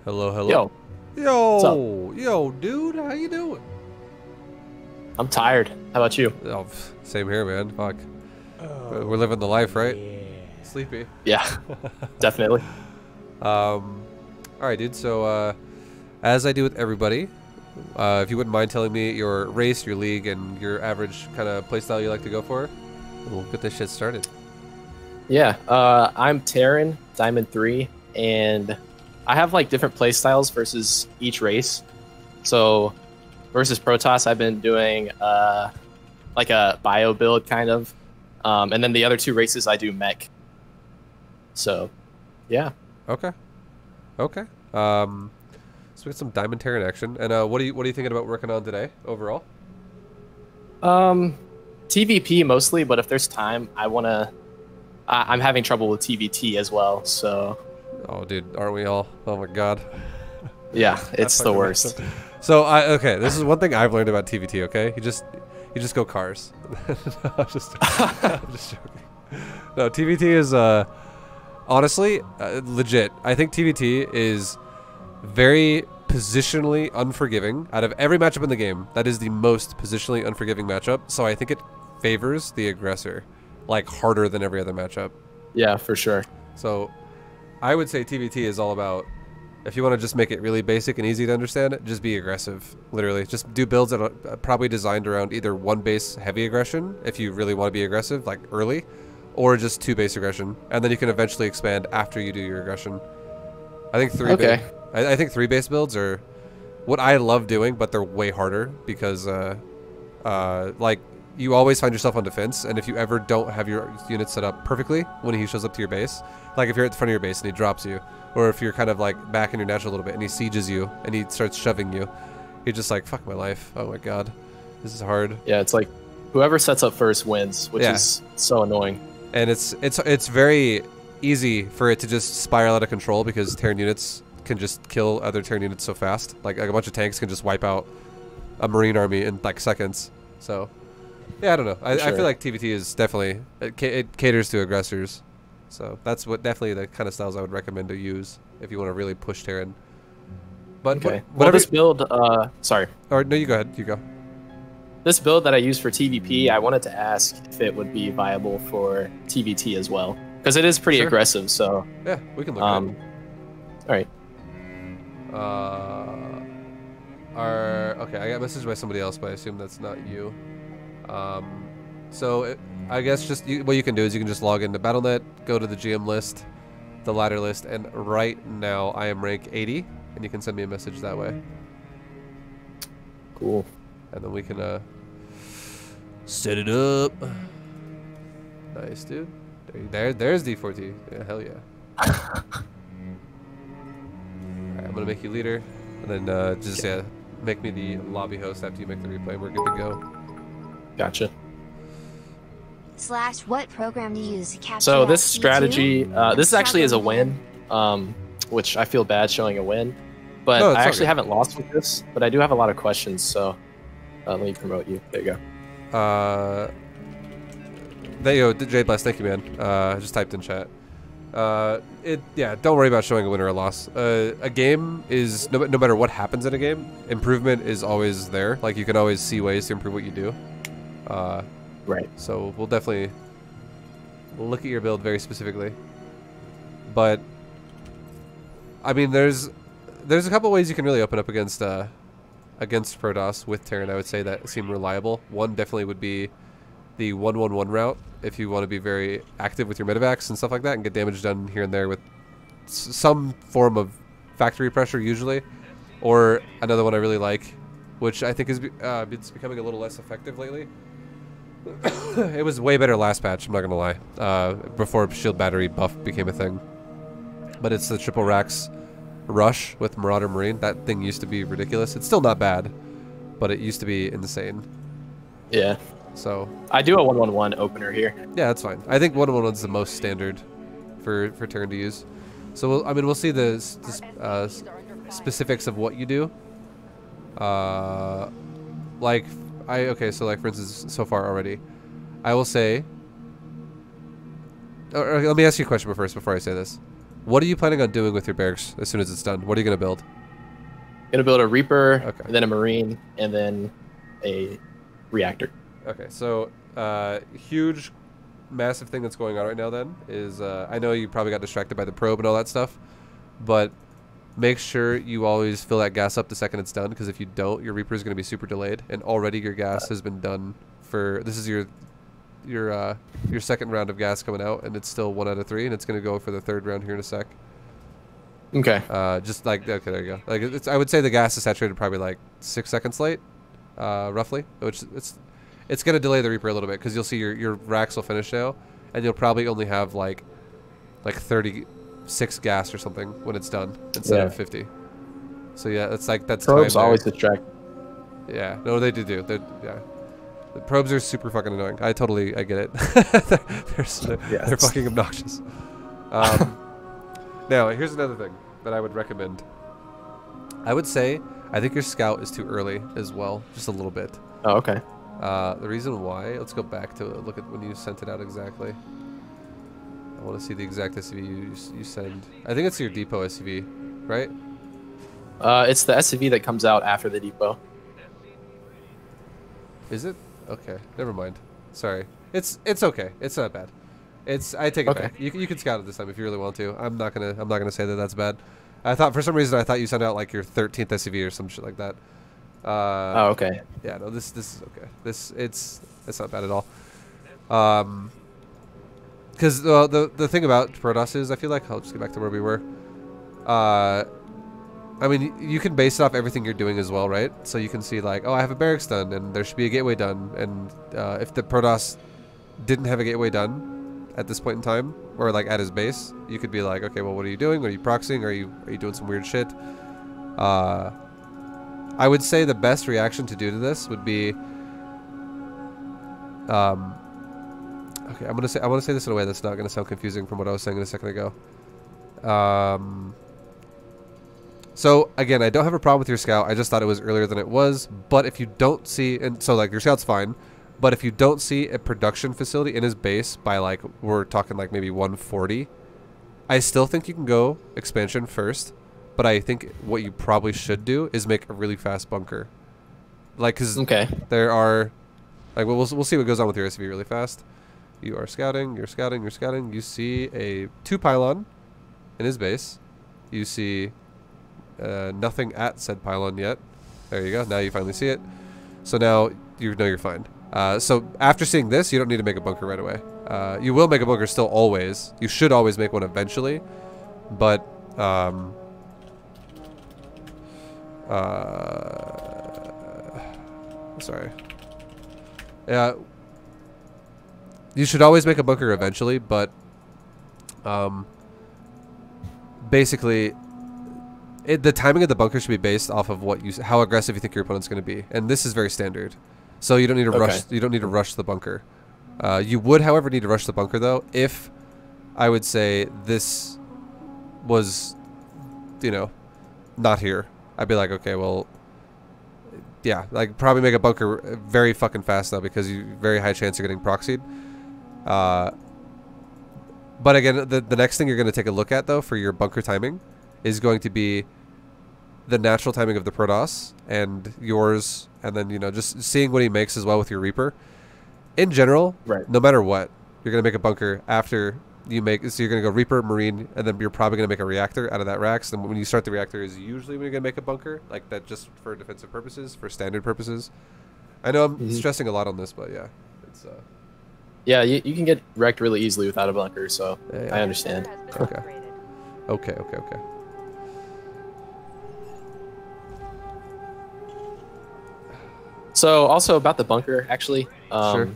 Hello, hello. Yo, what's up? Yo, dude, how you doing? I'm tired. How about you? Oh, same here, man. Fuck. Oh, We're living the life, right? yeah. Sleepy. Yeah, definitely. All right, dude. So, as I do with everybody, if you wouldn't mind telling me your race, your league, and your average kind of playstyle you like to go for, we'll get this shit started. Yeah, I'm Taryn, Diamond 3, and I have like different play styles versus each race. So versus Protoss, I've been doing like a bio build kind of, and then the other two races I do mech. So, yeah. Okay. Okay. So we got some Diamond Terran action, and what are you thinking about working on today overall? TvP mostly, but if there's time, I'm having trouble with TVT as well. So, Oh, dude, aren't we all? Oh my god. yeah, it's the worst. So okay, this is one thing I've learned about TVT. Okay, you just go cars. No, I'm just joking. No, TVT is honestly legit. I think TVT is very positionally unforgiving. Out of every matchup in the game, that is the most positionally unforgiving matchup. So I think it favors the aggressor, like harder than every other matchup. Yeah, for sure. So I would say TVT is all about, if you want to just make it really basic and easy to understand, just be aggressive. Literally, just do builds that are probably designed around either one base heavy aggression, if you really want to be aggressive, like early, or just two base aggression, and then you can eventually expand after you do your aggression. I think I think three base builds are what I love doing, but they're way harder because like you always find yourself on defense, and if you ever don't have your unit set up perfectly when he shows up to your base, like if you're at the front of your base and he drops you, or if you're kind of like back in your natural a little bit and he sieges you and he starts shoving you, you're just like, fuck my life. Oh my god, this is hard. Yeah, it's like whoever sets up first wins, which is so annoying. And it's very easy for it to just spiral out of control because Terran units can just kill other Terran units so fast. Like a bunch of tanks can just wipe out a Marine army in like seconds. So yeah, I don't know. I feel like TVT is definitely it caters to aggressors. So that's definitely the kind of styles I would recommend to use if you want to really push Terran. But okay. Well, this build, sorry. Or no, you go ahead. You go. This build that I use for TvP, I wanted to ask if it would be viable for TVT as well, because it is pretty aggressive. So yeah, we can look at it. All right. Okay, I got messaged by somebody else, but I assume that's not you. So I guess just what you can do is you can just log into Battle.net, go to the GM list, the ladder list, and right now I am rank 80, and you can send me a message that way. Cool. And then we can set it up. Nice, dude. There's D4T. Yeah, hell yeah. Alright, I'm gonna make you leader, and then just make me the lobby host after you make the replay, and we're good to go. Gotcha. / what program to use to capture So this SC2? strategy, this actually is a win, which I feel bad showing a win, but I actually haven't lost with this, but I do have a lot of questions, so let me promote you. There you go. There you go, J Blast, thank you, man. Just typed in chat. Yeah, don't worry about showing a win or a loss. A game is, no matter what happens in a game, improvement is always there. Like, you can always see ways to improve what you do. Right. So we'll definitely look at your build very specifically. But I mean, there's a couple ways you can really open up against Protoss with Terran, I would say, that seem reliable. One definitely would be the 1-1-1 route, if you want to be very active with your medevacs and stuff like that and get damage done here and there with some form of factory pressure usually. Or another one I really like, which I think is it's becoming a little less effective lately. It was way better last patch, I'm not gonna lie, before shield battery buff became a thing. But it's the triple racks rush with Marauder Marine. That thing used to be ridiculous. It's still not bad, but it used to be insane. Yeah. So I do a 1-1-1 opener here. yeah, that's fine. I think 1-1-1 is the most standard for Terran to use. So we'll see the specifics of what you do. So like for instance, so far already, I will say. Or let me ask you a question first before I say this. What are you planning on doing with your barracks as soon as it's done? What are you going to build? Gonna build a Reaper, Okay. and then a Marine, and then a reactor. Okay, so huge, massive thing that's going on right now then is I know you probably got distracted by the probe and all that stuff, but make sure you always fill that gas up the second it's done, because if you don't, your Reaper is going to be super delayed, and already your gas has been done for, this is your second round of gas coming out, and it's still 1 out of 3, and it's going to go for the third round here in a sec. Okay. Just like, okay, there you go. Like, it's, I would say the gas is saturated probably like 6 seconds late, roughly, which it's going to delay the Reaper a little bit, because you'll see your racks will finish now, and you'll probably only have like 36 gas or something when it's done instead of 50. So yeah, that's Probes always distract. Yeah, no, they do. Yeah, the probes are super fucking annoying. I get it. They're fucking obnoxious. Now, here's another thing that I would recommend. I would say I think your scout is too early as well, just a little bit. Oh, okay. The reason why, let's go back to look at when you sent it out exactly. I want to see the exact SCV you send. I think it's your depot SCV, right? It's the SCV that comes out after the depot. Is it? Okay, never mind. Sorry. It's okay. It's not bad. I take it back. You can scout it this time if you really want to. I'm not gonna say that that's bad. I thought for some reason you sent out like your 13th SCV or some shit like that. Oh, okay. Yeah, no, this is okay. It's not bad at all. Because the thing about Protoss is, I feel like, I'll just get back to where we were. I mean, you can base it off everything you're doing as well, right? So you can see like, oh, I have a barracks done, and there should be a gateway done, and if the Protoss didn't have a gateway done at this point in time, or like at his base, you could be like, okay, well, what are you doing? Are you proxying? Are you doing some weird shit? I would say the best reaction to do to this would be, okay, I want to say this in a way that's not going to sound confusing from what I was saying a second ago. So again, I don't have a problem with your scout. I just thought it was earlier than it was. But if you don't see, and so like your scout's fine, but if you don't see a production facility in his base by like, we're talking like maybe 140, I still think you can go expansion first. But I think what you probably should do is make a really fast bunker. Like, cause there are, like, we'll see what goes on with your SCV really fast. You are scouting, you're scouting, you're scouting. You see a 2 pylon in his base. You see nothing at said pylon yet. There you go. Now you finally see it. So now you know you're fine. So after seeing this, you don't need to make a bunker right away. You will make a bunker still always. You should always make one eventually. But, sorry. Yeah. You should always make a bunker eventually, but basically, the timing of the bunker should be based off of how aggressive you think your opponent's going to be, and this is very standard. So you don't need to rush. You don't need to rush the bunker. You would, however, need to rush the bunker though if I would say this was, not here. I'd be like, okay, well, yeah, like probably make a bunker very fucking fast though, because you very high chance you're getting proxied. But again, the next thing you're going to take a look at though for your bunker timing is going to be the natural timing of the Protoss and yours, and then just seeing what he makes as well with your Reaper. In general, no matter what, you're going to make a bunker after you make. So you're going to go Reaper, Marine, and then you're probably going to make a reactor out of that racks. And when you start the reactor is usually when you're going to make a bunker like that, just for defensive purposes, for standard purposes. I know I'm stressing a lot on this, but yeah, it's. Yeah, you can get wrecked really easily without a bunker, so yeah. I understand. Okay. So also about the bunker, actually, sure.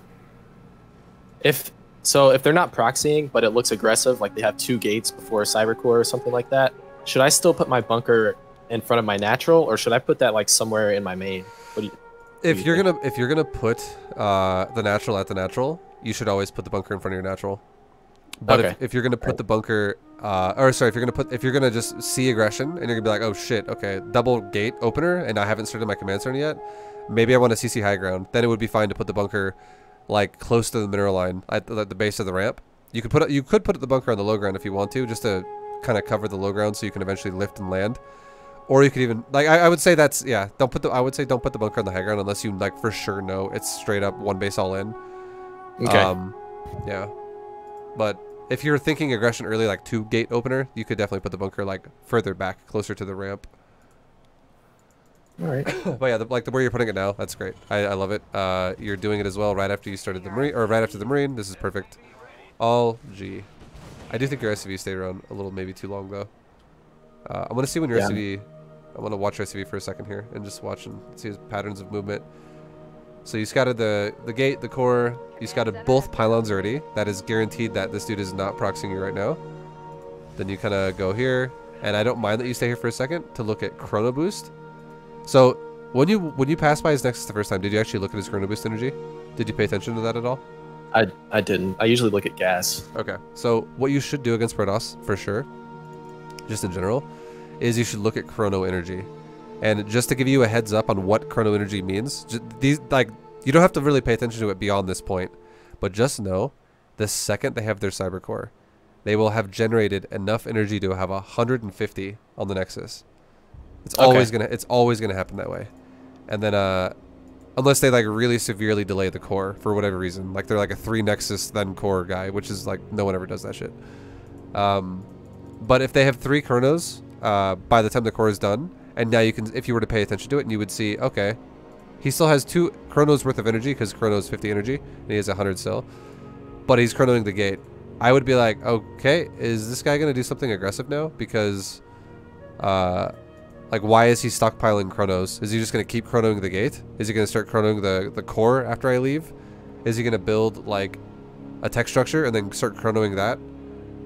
If they're not proxying, but it looks aggressive, like they have 2 gates before a cyber core or something like that, should I still put my bunker in front of my natural, or should I put that like somewhere in my main? If you're gonna put the natural at the natural, you should always put the bunker in front of your natural. But if you're gonna put the bunker, if you're gonna just see aggression and you're gonna be like, oh shit, okay, double gate opener, and I haven't started my command center yet, maybe I want to CC high ground. Then it would be fine to put the bunker like close to the mineral line at the base of the ramp. You could put the bunker on the low ground if you want to, just to kind of cover the low ground so you can eventually lift and land. Or you could even, like, I would say that's, yeah, I would say don't put the bunker on the high ground unless you, like, for sure know it's straight up one base all in. Okay. Yeah. But if you're thinking aggression early, like 2 gate opener, you could definitely put the bunker, like, further back, closer to the ramp. All right. But yeah, like where you're putting it now, that's great. I love it. You're doing it as well right after you started the Marine, or right after the Marine. This is perfect. All G. I do think your SCV stayed around a little, maybe too long, though. I want to see when your SCV... I want to watch your SCV for a second here and just watch and see his patterns of movement. So you scouted the gate, the core. You scouted both pylons already. That is guaranteed that this dude is not proxying you right now. Then you kind of go here. And I don't mind that you stay here for a second to look at Chrono Boost. So when you passed by his Nexus the first time, did you actually look at his Chrono Boost energy? Did you pay attention to that at all? I didn't. I usually look at gas. Okay. So what you should do against Protoss, for sure, just in general, is you should look at chrono energy. And just to give you a heads up on what chrono energy means, these, like, you don't have to really pay attention to it beyond this point, but just know the second they have their cyber core, they will have generated enough energy to have 150 on the Nexus. It's always gonna happen that way. And then unless they like really severely delay the core for whatever reason, like they're like a 3 Nexus then core guy, which is like no one ever does that shit. But if they have 3 chronos by the time the core is done, and now you can, if you were to pay attention to it, and you would see, okay, he still has 2 chronos worth of energy because chrono's 50 energy, and he has 100 still, but he's chronoing the gate. I would be like, okay, is this guy gonna do something aggressive now? Because, like, why is he stockpiling chronos? Is he just gonna keep chronoing the gate? Is he gonna start chronoing the core after I leave? Is he gonna build like a tech structure and then start chronoing that?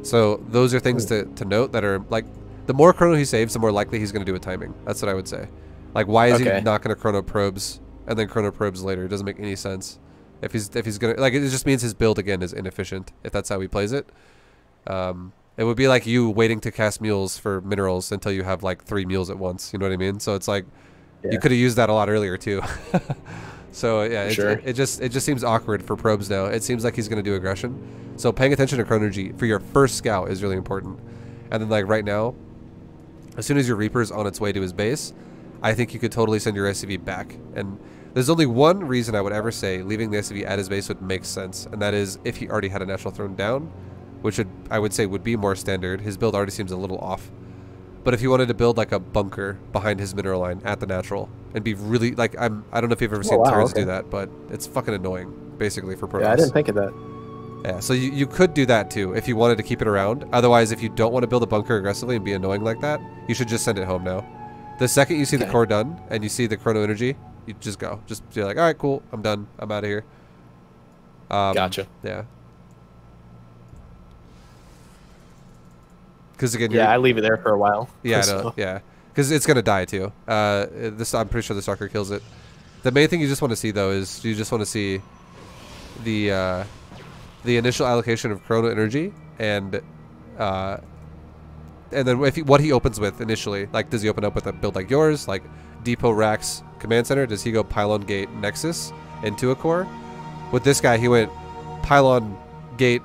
So those are things to note that are like, the more chrono he saves, the more likely he's going to do a timing. That's what I would say. Like, why is he not going to chrono probes and then chrono probes later? It doesn't make any sense. If he's going to, like, it just means his build again is inefficient if that's how he plays it. It would be like you waiting to cast mules for minerals until you have like 3 mules at once. You know what I mean? So it's like you could have used that a lot earlier too. So yeah, it just seems awkward for probes now. It seems like he's going to do aggression. So paying attention to chrono energy for your first scout is really important. And then like right now, as soon as your Reaper is on its way to his base, I think you could totally send your SCV back. And there's only one reason I would ever say leaving the SCV at his base would make sense, and that is if he already had a natural throne down, which I would say would be more standard. His build already seems a little off. But if you wanted to build like a bunker behind his mineral line at the natural and be really like, I don't know if you've ever seen Terrans do that, but it's fucking annoying basically for Protoss. Yeah, I didn't think of that. Yeah, so you could do that too if you wanted to keep it around. Otherwise, if you don't want to build a bunker aggressively and be annoying like that, you should just send it home now. The second you see the core done and you see the chrono energy, you just go. Just be like, all right, cool, I'm done. I'm out of here. Gotcha. Yeah. Because again, I leave it there for a while. Yeah, I know. Yeah, because it's gonna die too. I'm pretty sure the stalker kills it. The main thing you just want to see though is you just want to see the initial allocation of chrono energy and then what he opens with initially. Like, does he open up with a build like yours, like depot racks command center? Does he go pylon gate nexus into a core? With this guy, he went pylon gate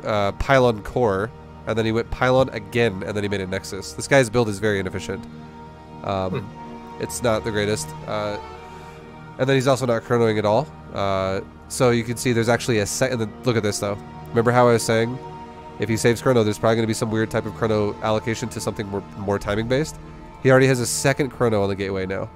pylon core, and then he went pylon again, and then he made a nexus. This guy's build is very inefficient. It's not the greatest. And then he's also not chronoing at all. So you can see there's actually a second. Look at this though. Remember how I was saying, if he saves chrono, there's probably going to be some weird type of chrono allocation to something more timing based. He already has a second chrono on the gateway now,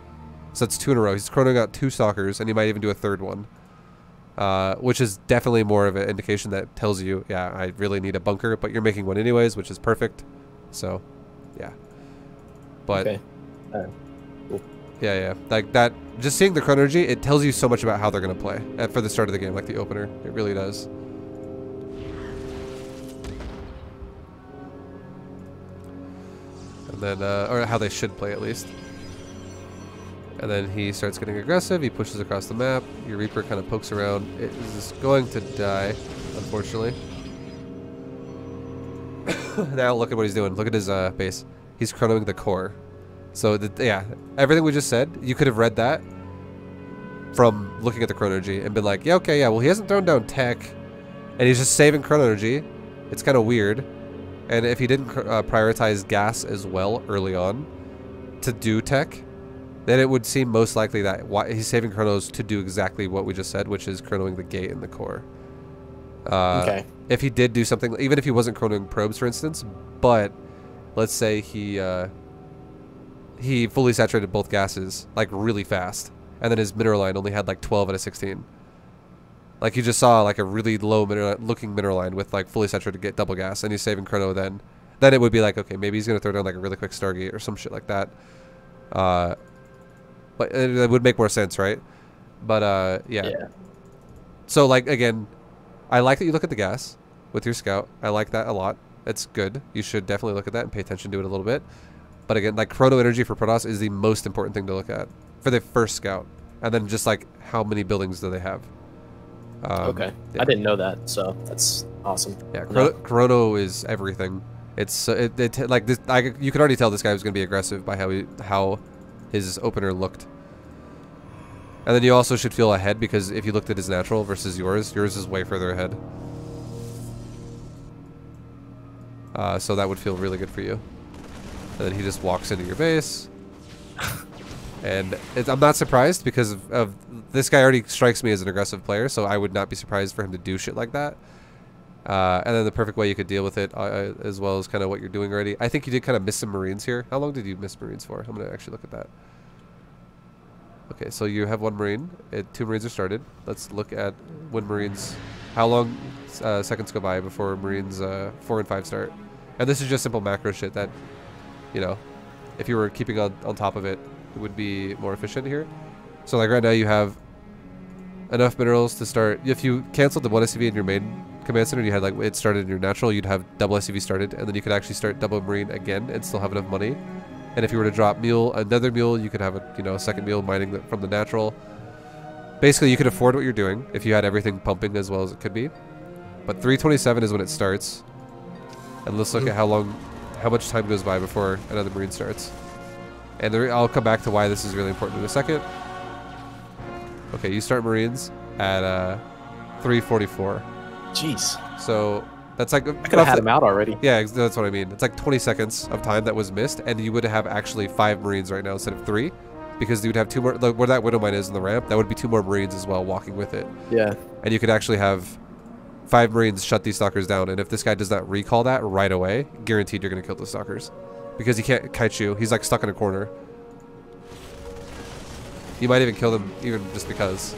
so that's 2 in a row. He's chronoing out 2 stalkers, and he might even do a 3rd one, which is definitely more of an indication that tells you, yeah, I really need a bunker, but you're making one anyways, which is perfect. So, yeah. But cool. yeah, like that. Just seeing the chrono energy, it tells you so much about how they're gonna play for the start of the game, like the opener. It really does. And then, or how they should play at least. And then he starts getting aggressive. He pushes across the map. Your Reaper kind of pokes around. It is going to die, unfortunately. Now look at what he's doing. Look at his base. He's chronoing the core. So yeah, everything we just said, you could have read that from looking at the chrono energy and been like, yeah, okay, yeah, well, he hasn't thrown down tech, and he's just saving chrono energy. It's kind of weird. And if he didn't prioritize gas as well early on to do tech, then it would seem most likely that he's saving chronos to do exactly what we just said, which is chronoing the gate and the core. Okay. If he did do something, even if he wasn't chronoing probes, for instance, but let's say he fully saturated both gases like really fast, and then his mineral line only had like 12 out of 16. Like you just saw like a really low looking mineral line with like fully saturated double gas, and he's saving chrono. Then it would be like, okay, maybe he's gonna throw down like a really quick Stargate or some shit like that. But it would make more sense, right? But yeah. So like again, I like that you look at the gas with your scout. I like that a lot. It's good. You should definitely look at that and pay attention to it a little bit. But again, like chrono energy for Protoss is the most important thing to look at for the first scout, and then just like how many buildings do they have. Okay, yeah. I didn't know that, so that's awesome. Yeah, chrono is everything. It's like this. You could already tell this guy was going to be aggressive by how his opener looked. And then you also should feel ahead, because if you looked at his natural versus yours is way further ahead. So that would feel really good for you. And then he just walks into your base. And I'm not surprised, because of this guy already strikes me as an aggressive player, so I would not be surprised for him to do shit like that. And then the perfect way you could deal with it, as well as kind of what you're doing already. I think you did kind of miss some Marines here. How long did you miss Marines for? I'm going to actually look at that. Okay, so you have 1 Marine. 2 Marines are started. Let's look at when Marines... How long seconds go by before Marines 4 and 5 start. And this is just simple macro shit that, you know, if you were keeping on top of it, it would be more efficient here. So like right now you have enough minerals to start. If you canceled the 1 SCV in your main command center and you had like it started in your natural, you'd have double SCV started, and then you could actually start double Marine again and still have enough money. And if you were to drop another mule, you could have a second mule mining from the natural. Basically, you could afford what you're doing if you had everything pumping as well as it could be. But 327 is when it starts. And let's look at how much time goes by before another Marine starts. And I'll come back to why this is really important in a second. Okay, you start Marines at 344. Jeez. So that's like... I could have had him out already. Yeah, that's what I mean. It's like 20 seconds of time that was missed, and you would have actually 5 Marines right now instead of 3. Because you would have 2 more... Like where that Widow Mine is in the ramp, that would be 2 more Marines as well walking with it. Yeah. And you could actually have 5 Marines shut these stalkers down, and if this guy does not recall that right away, guaranteed you're going to kill the stalkers. Because he can't kite you. He's like stuck in a corner. You might even kill them even just because.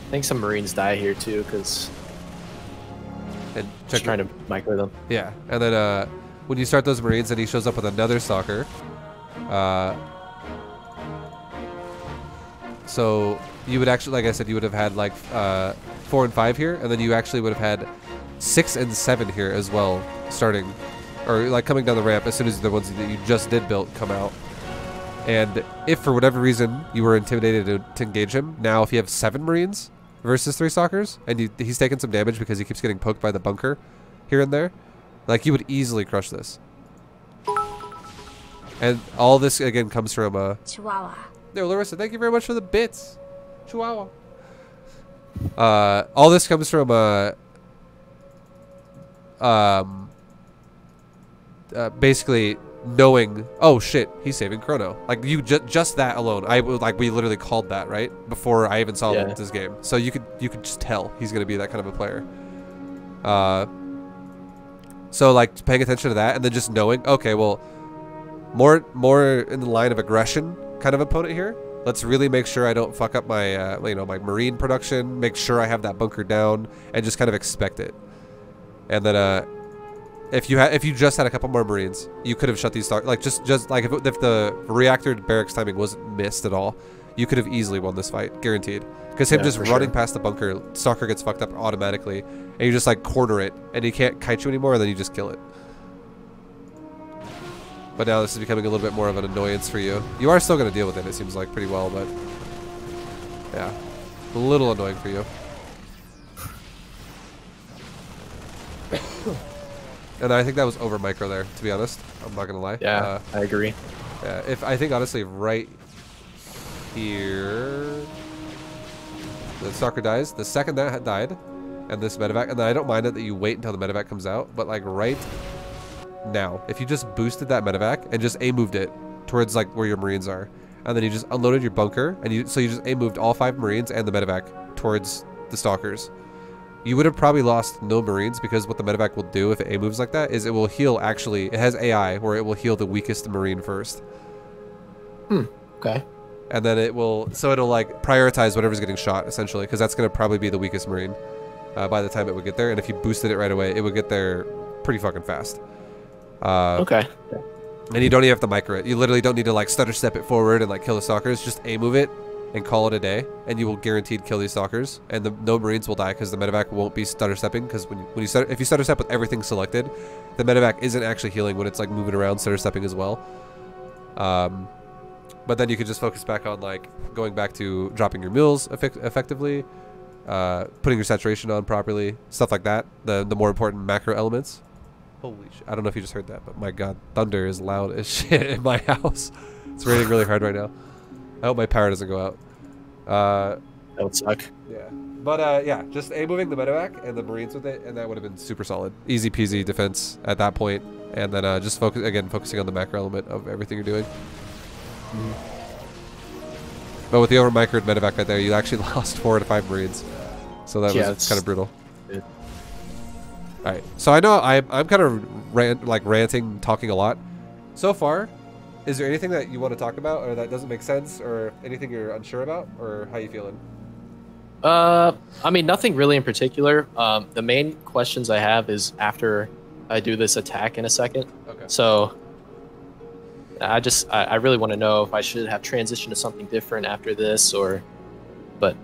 I think some Marines die here too, because and just trying to micro them. Yeah, and then when you start those Marines and he shows up with another stalker, so you would actually, like I said, you would have had like 4 and 5 here, and then you actually would have had 6 and 7 here as well, starting, or like coming down the ramp as soon as the ones that you just did build come out. And if for whatever reason you were intimidated to engage him, now if you have 7 Marines versus 3 stalkers, and he's taking some damage because he keeps getting poked by the bunker here and there, like you would easily crush this. And all this again comes from Chihuahua. Yo, Larissa, thank you very much for the bits. Chihuahua. All this comes from basically knowing, oh shit, he's saving chrono. Like you just that alone, we literally called that right before I even saw this game. So you could just tell he's gonna be that kind of a player. So like paying attention to that, and then just knowing, okay, well, more in the line of aggression kind of opponent here. Let's really make sure I don't fuck up my my Marine production. Make sure I have that bunker down, and just kind of expect it. And then if you just had a couple more Marines, you could have shut these like just like if the reactor barracks timing wasn't missed at all, you could have easily won this fight, guaranteed. Because him just running past the bunker, stalker gets fucked up automatically, and you just like corner it, and he can't kite you anymore, and then you just kill it. But now this is becoming a little bit more of an annoyance for you. You are still going to deal with it, it seems like, pretty well, but yeah, a little annoying for you. And I think that was over micro there, to be honest. I'm not going to lie. Yeah, I agree. Yeah, I think honestly right here, the stalker dies. The second that died, and this medevac, and then I don't mind it that you wait until the medevac comes out, but like right now, if you just boosted that medevac and just moved it towards like where your Marines are, and then you just unloaded your bunker, and you just moved all 5 Marines and the medevac towards the stalkers, you would have probably lost no Marines, because what the medevac will do if it moves like that is it will heal. Actually, it has AI where it will heal the weakest Marine first. Okay. And then it'll like prioritize whatever's getting shot, essentially, because that's going to probably be the weakest Marine by the time it would get there. And if you boosted it right away, it would get there pretty fucking fast. Okay. And you don't even have to micro it. You literally don't need to like stutter step it forward and like kill the stalkers. Just move it and call it a day, and you will guaranteed kill these stalkers. And no Marines will die, because the medevac won't be stutter stepping. Because if you stutter step with everything selected, the medevac isn't actually healing when it's like moving around stutter stepping as well. But then you can just focus back on like going back to dropping your mules effectively, putting your saturation on properly, stuff like that. The more important macro elements. Holy shit! I don't know if you just heard that, but my god, thunder is loud as shit in my house. It's raining really hard right now. I hope my power doesn't go out. That would suck. Yeah, but yeah, just moving the medevac and the Marines with it, and that would have been super solid, easy peasy defense at that point. And then just focusing on the macro element of everything you're doing. But with the over microed medevac right there, you actually lost 4 to 5 Marines, so that was kind of brutal. Good. All right, so I know I'm kind of ranting, talking a lot. So far, is there anything that you want to talk about, or that doesn't make sense, or anything you're unsure about, or how you feeling? I mean, nothing really in particular. The main questions I have is after I do this attack in a second. Okay. So I really want to know if I should have transitioned to something different after this, but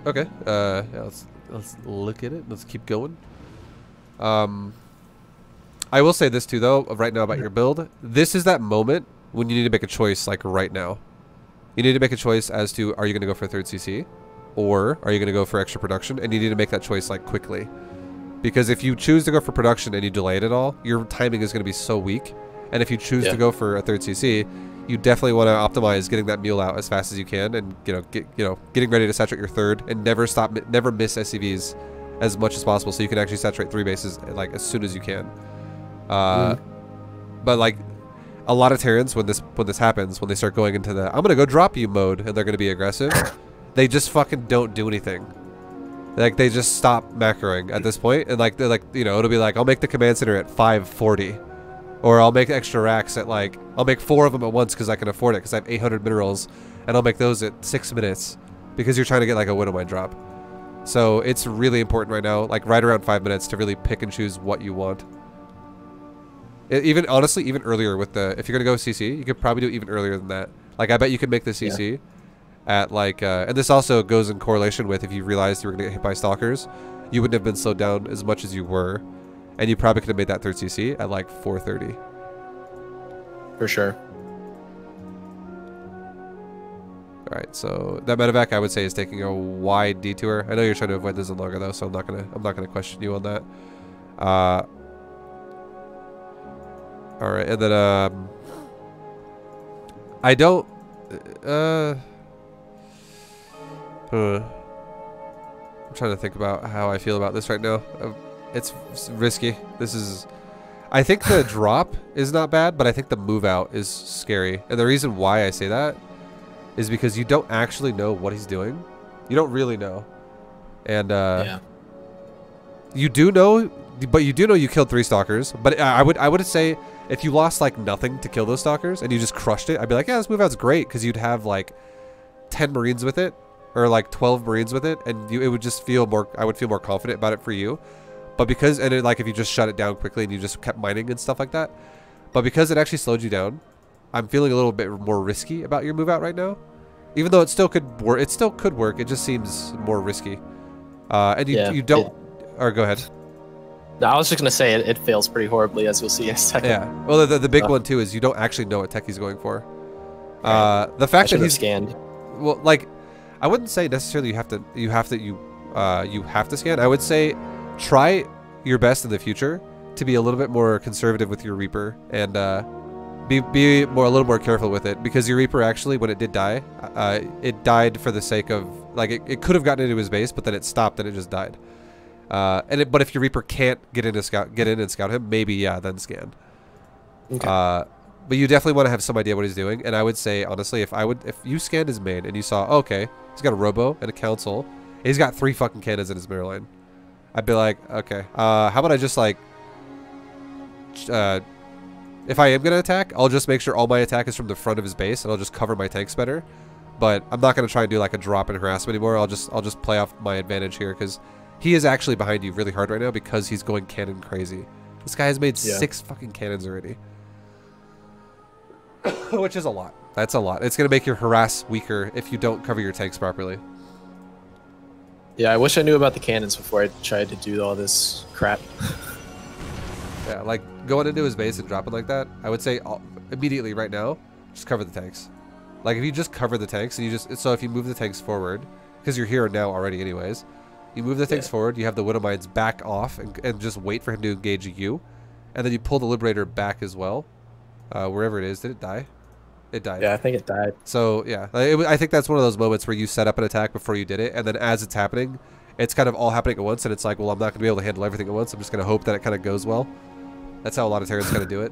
okay. Yeah, let's look at it. Let's keep going. I will say this too, though, right now about your build. This is that moment when you need to make a choice, like right now. You need to make a choice as to, are you going to go for a 3rd CC, or are you going to go for extra production? And you need to make that choice like quickly, because if you choose to go for production and you delay it at all, your timing is going to be so weak. And if you choose to go for a 3rd CC, you definitely want to optimize getting that mule out as fast as you can, and getting ready to saturate your 3rd, and never miss SCVs as much as possible, so you can actually saturate 3 bases like as soon as you can. But like a lot of Terrans, when this happens, when they start going into the I'm gonna go drop you mode and they're gonna be aggressive, they just fucking don't do anything. Like they just stop macroing at this point, and like they're like, it'll be like, I'll make the command center at 540. Or I'll make extra racks at I'll make 4 of them at once because I can afford it, because I have 800 minerals, and I'll make those at 6 minutes because you're trying to get like a widow drop. So it's really important right now, like right around 5 minutes, to really pick and choose what you want. Honestly, even earlier with if you're going to go CC, you could probably do it even earlier than that. Like I bet you could make the CC at and this also goes in correlation with if you realized you were going to get hit by stalkers, you wouldn't have been slowed down as much as you were. And you probably could have made that 3rd CC at like 4:30. For sure. All right, so that medevac I would say is taking a wide detour. I know you're trying to avoid the Zenlaga though, so I'm not gonna question you on that. All right, and then I don't. I'm trying to think about how I feel about this right now. It's risky. I think the drop is not bad, but I think the move out is scary. And the reason why I say that is because you don't actually know what he's doing. You don't really know. And you do know, but you do know you killed 3 stalkers. But I would say if you lost like nothing to kill those stalkers and you just crushed it, I'd be like, yeah, this move out's great, because you'd have like 10 Marines with it, or like 12 Marines with it, and it would just feel more. I would feel more confident about it for you. But because, and like if you just shut it down quickly and you just kept mining and stuff like that, but because it actually slowed you down, I'm feeling a little bit more risky about your move out right now. Even though it still could work, it just seems more risky. And you don't, or go ahead. No, I was just gonna say it fails pretty horribly, as you'll see in a second. Yeah. Well, the big one too is you don't actually know what tech he's going for. The fact that he's scanned. Well, like, I wouldn't say necessarily you have to scan. I would say try your best in the future to be a little bit more conservative with your Reaper, and be a little more careful with it, because your Reaper actually, when it did die, it died for the sake of, like, it could have gotten into his base, but then it stopped and it just died. But if your Reaper can't get in and scout him, maybe yeah, then scan. Okay. But you definitely want to have some idea what he's doing. And I would say honestly, if you scanned his main and you saw, oh, okay, he's got a Robo and a Council, and he's got 3 fucking cannons in his mirror line, I'd be like, okay, how about I just like, if I am gonna attack, I'll just make sure all my attack is from the front of his base, and I'll just cover my tanks better. But I'm not gonna try and do like a drop and harass him anymore. I'll just play off my advantage here because he is actually behind you really hard right now because he's going cannon crazy. This guy has made 6 fucking cannons already. Which is a lot. That's a lot. It's going to make your harass weaker if you don't cover your tanks properly. Yeah, I wish I knew about the cannons before I tried to do all this crap. Yeah, like going into his base and dropping like that, I would say immediately right now, just cover the tanks. Like if you just cover the tanks and so if you move the tanks forward, because you're here now already anyways, you move the tanks forward, you have the Widow Mines back off and just wait for him to engage you, and then you pull the Liberator back as well. Wherever it is. Did it die? It died. Yeah, I think it died. So, yeah. I think that's one of those moments where you set up an attack before you did it, and then as it's happening, it's kind of all happening at once, and it's like, well, I'm not going to be able to handle everything at once. I'm just going to hope that it kind of goes well. That's how a lot of Terrans kind of do it.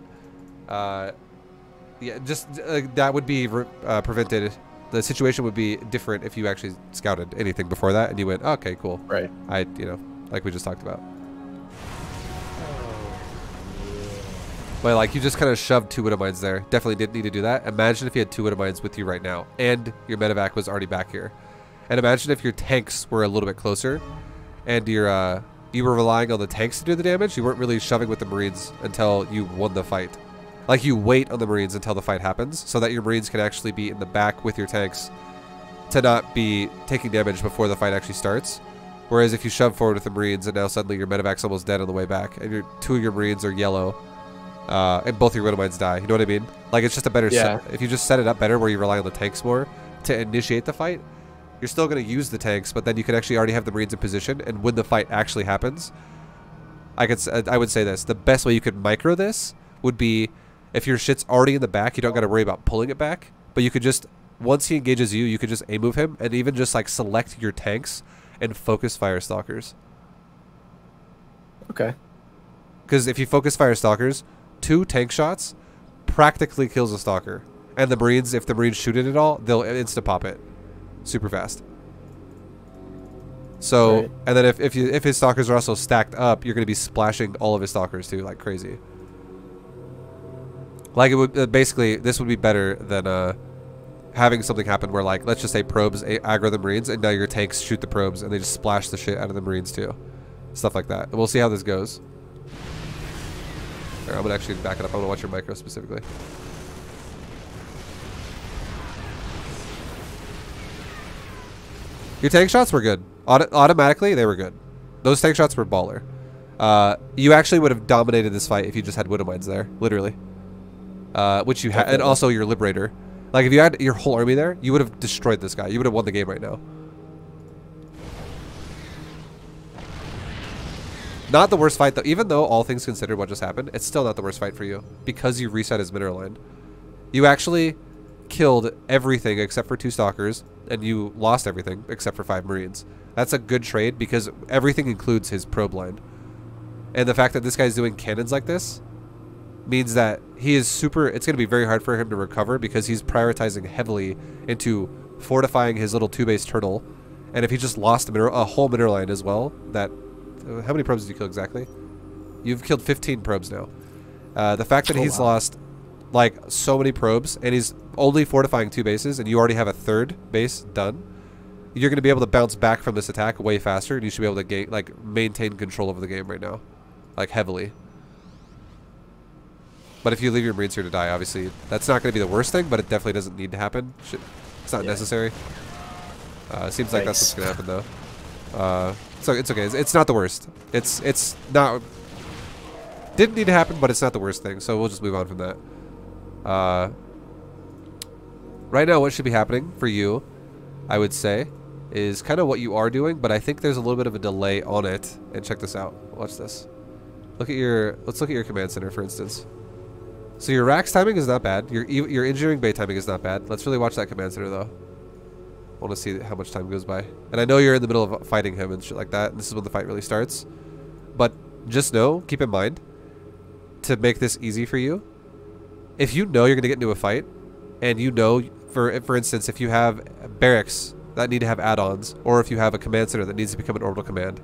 Yeah, just that would be prevented. The situation would be different if you actually scouted anything before that, and you went, oh, okay, cool. Right. Like we just talked about. But like you just kind of shoved 2 Widow Mines there. Definitely didn't need to do that. Imagine if you had 2 Widow Mines with you right now and your medevac was already back here. And imagine if your tanks were a little bit closer and you were relying on the tanks to do the damage. You weren't really shoving with the Marines until you won the fight. Like you wait on the Marines until the fight happens so that your Marines can actually be in the back with your tanks to not be taking damage before the fight actually starts. Whereas if you shove forward with the Marines and now suddenly your medevac's almost dead on the way back and 2 of your Marines are yellow, and both your Widow Mines die. You know what I mean? Like, it's just a better set. If you just set it up better where you rely on the tanks more to initiate the fight, you're still going to use the tanks, but then you can actually already have the Marines in position, and when the fight actually happens, I would say this. The best way you could micro this would be if your shit's already in the back, you don't got to worry about pulling it back, but you could just, once he engages you, you could just A-move him, and even just, like, select your tanks and focus Fire Stalkers. Okay. Because if you focus Fire Stalkers, 2 tank shots practically kills a Stalker. And the Marines, if the Marines shoot it at all, they'll insta-pop it. Super fast. So, right. And then if his Stalkers are also stacked up, you're going to be splashing all of his Stalkers too, like crazy. Like it would, basically, this would be better than having something happen where, like, let's just say probes aggro the Marines, and now your tanks shoot the probes, and they just splash the shit out of the Marines too. Stuff like that. And we'll see how this goes. I'm going to actually back it up. I want to watch your micro specifically. Your tank shots were good. Automatically, they were good. Those tank shots were baller. You actually would have dominated this fight if you just had Widow Mines there. Literally. Which you had. And also your Liberator. Like, if you had your whole army there, you would have destroyed this guy. You would have won the game right now. Not the worst fight, though. Even though, all things considered, what just happened, it's still not the worst fight for you. Because you reset his mineral line. You actually killed everything except for 2 Stalkers, and you lost everything except for 5 Marines. That's a good trade, because everything includes his probe line. And the fact that this guy's doing cannons like this means that he is super... It's going to be very hard for him to recover, because he's prioritizing heavily into fortifying his little 2-base turtle. And if he just lost a whole mineral line as well, that... How many probes did you kill exactly? You've killed 15 probes now. The fact that he's lost, like, so many probes, and he's only fortifying 2 bases, and you already have a 3rd base done, you're going to be able to bounce back from this attack way faster, and you should be able to maintain control over the game right now. Like, heavily. But if you leave your Marines here to die, obviously, that's not going to be the worst thing, but it definitely doesn't need to happen. It's not necessary. It seems like that's what's going to happen, though. So it's okay. It's not the worst. It's not... Didn't need to happen, but it's not the worst thing, so we'll just move on from that. Right now, what should be happening for you, I would say, is kind of what you are doing, but I think there's a little bit of a delay on it. And check this out. Watch this. Let's look at your command center, for instance. So your racks timing is not bad. Your engineering bay timing is not bad. Let's really watch that command center, though. I want to see how much time goes by. And I know you're in the middle of fighting him and shit like that, and this is when the fight really starts. But just know, keep in mind, to make this easy for you, if you know you're going to get into a fight, and you know, for instance, if you have barracks that need to have add-ons, or if you have a command center that needs to become an orbital command,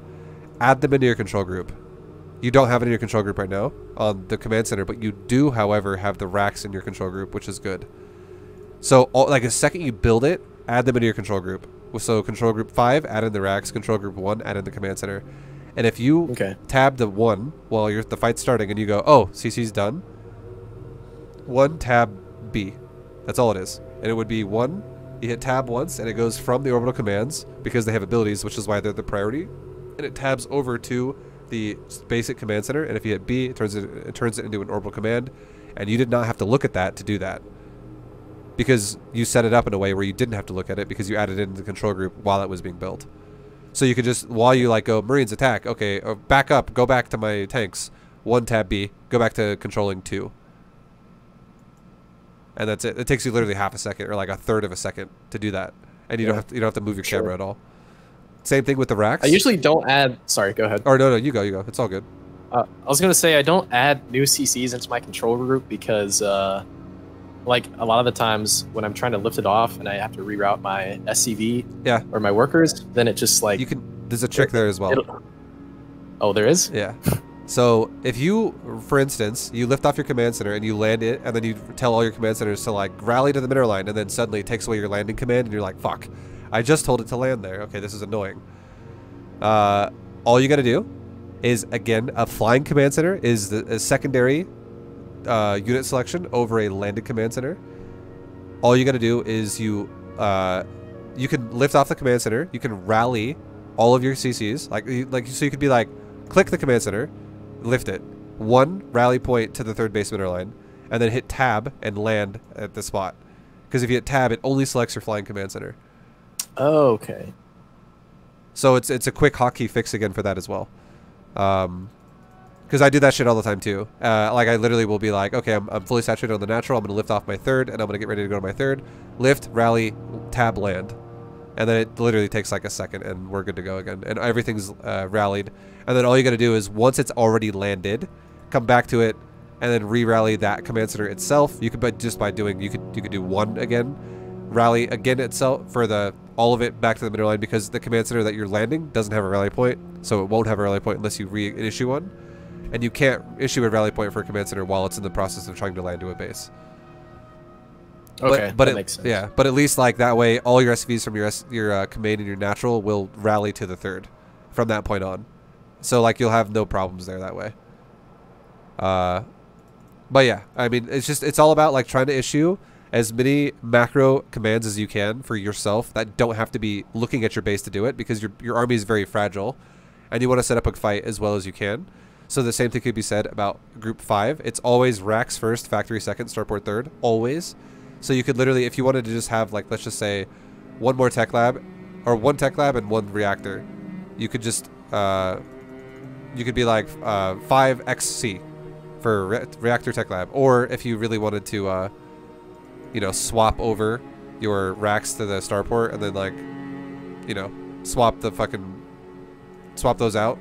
add them into your control group. You don't have it in your control group right now on the command center, but you do, however, have the racks in your control group, which is good. So, like, the second you build it, add them into your control group. So, control group 5, add in the racks. Control group 1, add in the command center. And if you tab the 1 while the fight's starting and you go, oh, CC's done, 1 tab B. That's all it is. And it would be 1, you hit tab once, and it goes from the orbital commands, because they have abilities, which is why they're the priority, and it tabs over to the basic command center, and if you hit B, it turns it into an orbital command, and you did not have to look at that to do that, because you set it up in a way where you didn't have to look at it, because you added it into the control group while it was being built. So you could just, while you like go, Marines attack, okay, or back up, go back to my tanks, 1 tab B, go back to controlling 2. And that's it. It takes you literally half a second or like a third of a second to do that, and you don't have to move your camera at all. Same thing with the racks. I usually don't add. Sorry, go ahead. Or no, you go. It's all good. I was gonna say I don't add new CCs into my control group because, like a lot of the times when I'm trying to lift it off and I have to reroute my SCV, or my workers, then it just like you can. There's a trick there as well. Oh, there is. Yeah. So if you, for instance, you lift off your command center and you land it, and then you tell all your command centers to like rally to the middle line, and then suddenly it takes away your landing command, and you're like, fuck, I just told it to land there. Okay, this is annoying. All you got to do is, again, a flying command center is a secondary unit selection over a landed command center. All you got to do is you can lift off the command center. You can rally all of your CCs, so you could be like, click the command center, lift it, 1 rally point to the 3rd base middle line, and then hit tab and land at the spot. Because if you hit tab, it only selects your flying command center. Oh, okay. So it's a quick hotkey fix again for that as well. Because I do that shit all the time too. Like I literally will be like, okay, I'm fully saturated on the natural. I'm going to lift off my 3rd, and I'm going to get ready to go to my 3rd. Lift, rally, tab, land. And then it literally takes like a second, and we're good to go again. And everything's rallied. And then all you got to do is, once it's already landed, come back to it, and then re-rally that command center itself. You could just by doing, you could do 1 again, rally again itself for all of it back to the middle line, because the command center that you're landing doesn't have a rally point, so it won't have a rally point unless you reissue one, and you can't issue a rally point for a command center while it's in the process of trying to land to a base. Okay, but that makes sense. Yeah, but at least like that way, all your SCVs from your command and your natural will rally to the 3rd from that point on. So like you'll have no problems there that way. But yeah, I mean, it's all about like trying to issue as many macro commands as you can for yourself that don't have to be looking at your base to do it, because your army is very fragile, and you want to set up a fight as well as you can. So the same thing could be said about Group 5. It's always racks first, factory second, starport 3rd, always. So you could literally, if you wanted to just have like, let's just say, 1 more tech lab, or 1 tech lab and 1 reactor, you could just you could be like 5XC for reactor tech lab. Or if you really wanted to you know, swap over your racks to the starport, and then like, you know, swap those out,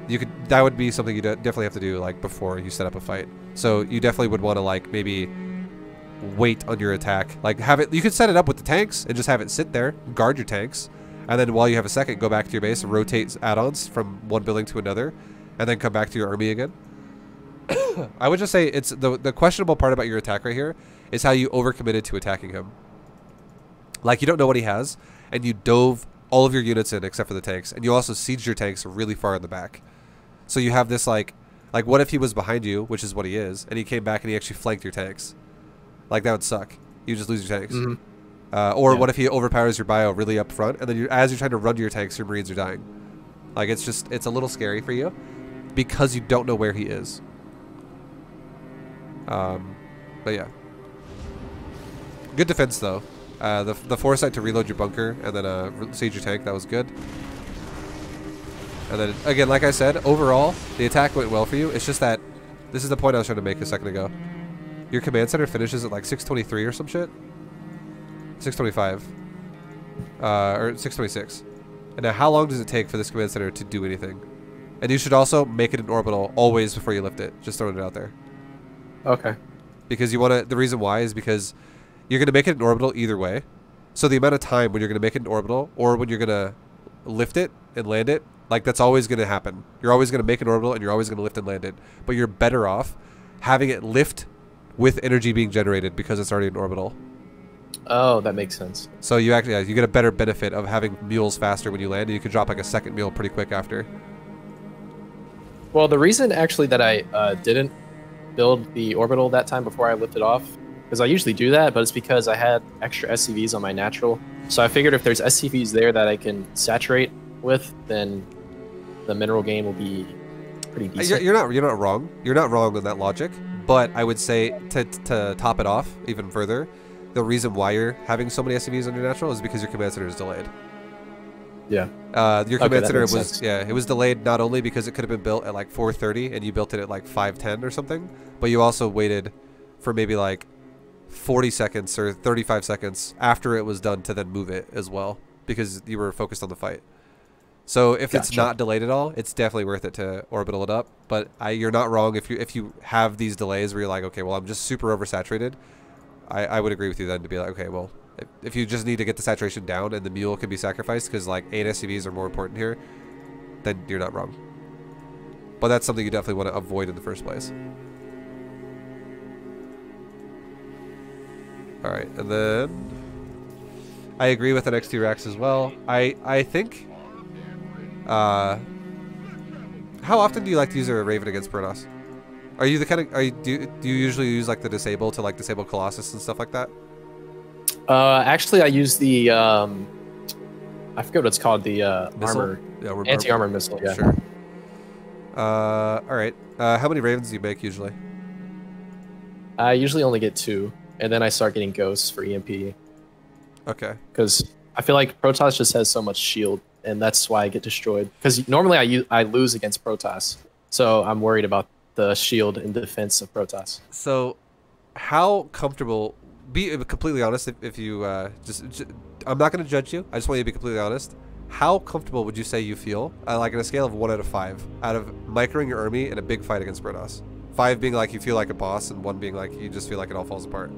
you could, that would be something you definitely have to do like before you set up a fight. So you definitely would want to like maybe wait on your attack, like have it, you could set it up with the tanks and just have it sit there, guard your tanks, and then while you have a second, go back to your base and rotate add-ons from one building to another, and then come back to your army again. I would just say it's the questionable part about your attack right here is how you overcommitted to attacking him. Like, you don't know what he has, and you dove all of your units in except for the tanks, and you also sieged your tanks really far in the back. So you have this like what if he was behind you, which is what he is, and he came back and he actually flanked your tanks? Like, that would suck. You just lose your tanks. Or what if he overpowers your bio really up front, and then as you're trying to run to your tanks, your Marines are dying. Like, it's a little scary for you because you don't know where he is. But yeah, good defense though. The foresight to reload your bunker and then siege your tank, that was good. And then again, like I said, overall the attack went well for you. It's just that this is the point I was trying to make a second ago. Your command center finishes at like 623 or some shit. 625. or 626. And now how long does it take for this command center to do anything? And you should also make it an orbital always before you lift it. Just throwing it out there. Okay. Because you want to, the reason why is because you're going to make it an orbital either way. So the amount of time when you're going to make it an orbital or when you're going to lift it and land it, like that's always going to happen. You're always going to make an orbital and you're always going to lift and land it. But you're better off having it lift with energy being generated because it's already an orbital. Oh, that makes sense. So you actually, you get a better benefit of having mules faster when you land, and you can drop like a second mule pretty quick after. Well, the reason actually that I didn't build the orbital that time before I lifted off, because I usually do that, but it's because I had extra SCVs on my natural. So I figured if there's SCVs there that I can saturate with, then the mineral gain will be pretty decent. You're not wrong. You're not wrong on that logic. But I would say to top it off even further, the reason why you're having so many SCVs on your natural is because your command center is delayed. Yeah. Your command center was it was delayed not only because it could have been built at like 4:30 and you built it at like 5:10 or something, but you also waited for maybe like 40 seconds or 35 seconds after it was done to then move it as well because you were focused on the fight. So if it's not delayed at all, it's definitely worth it to orbital it up. But you're not wrong if you have these delays where you're like, okay, well I'm just super oversaturated. I would agree with you then to be like, okay, well if you just need to get the saturation down and the mule can be sacrificed because like 8 SCVs are more important here, then you're not wrong. But that's something you definitely want to avoid in the first place. Alright, and then I agree with NXT Rex as well. I think how often do you like to use a Raven against Protoss? Are you the kind of do you usually use like the disable to like disable Colossus and stuff like that? Actually, I use the I forget what it's called, the armor, anti-armor missile. Yeah. Sure. All right. How many Ravens do you make usually? I usually only get 2, and then I start getting ghosts for EMP. Okay. Because I feel like Protoss just has so much shield, and that's why I get destroyed. Because normally I lose against Protoss, so I'm worried about the shield and defense of Protoss. So, how comfortable? Be completely honest. If you just, I'm not going to judge you. I just want you to be completely honest. How comfortable would you say you feel, like on a scale of 1 out of 5, out of microing your army in a big fight against Protoss? 5 being like you feel like a boss, and 1 being like you just feel like it all falls apart.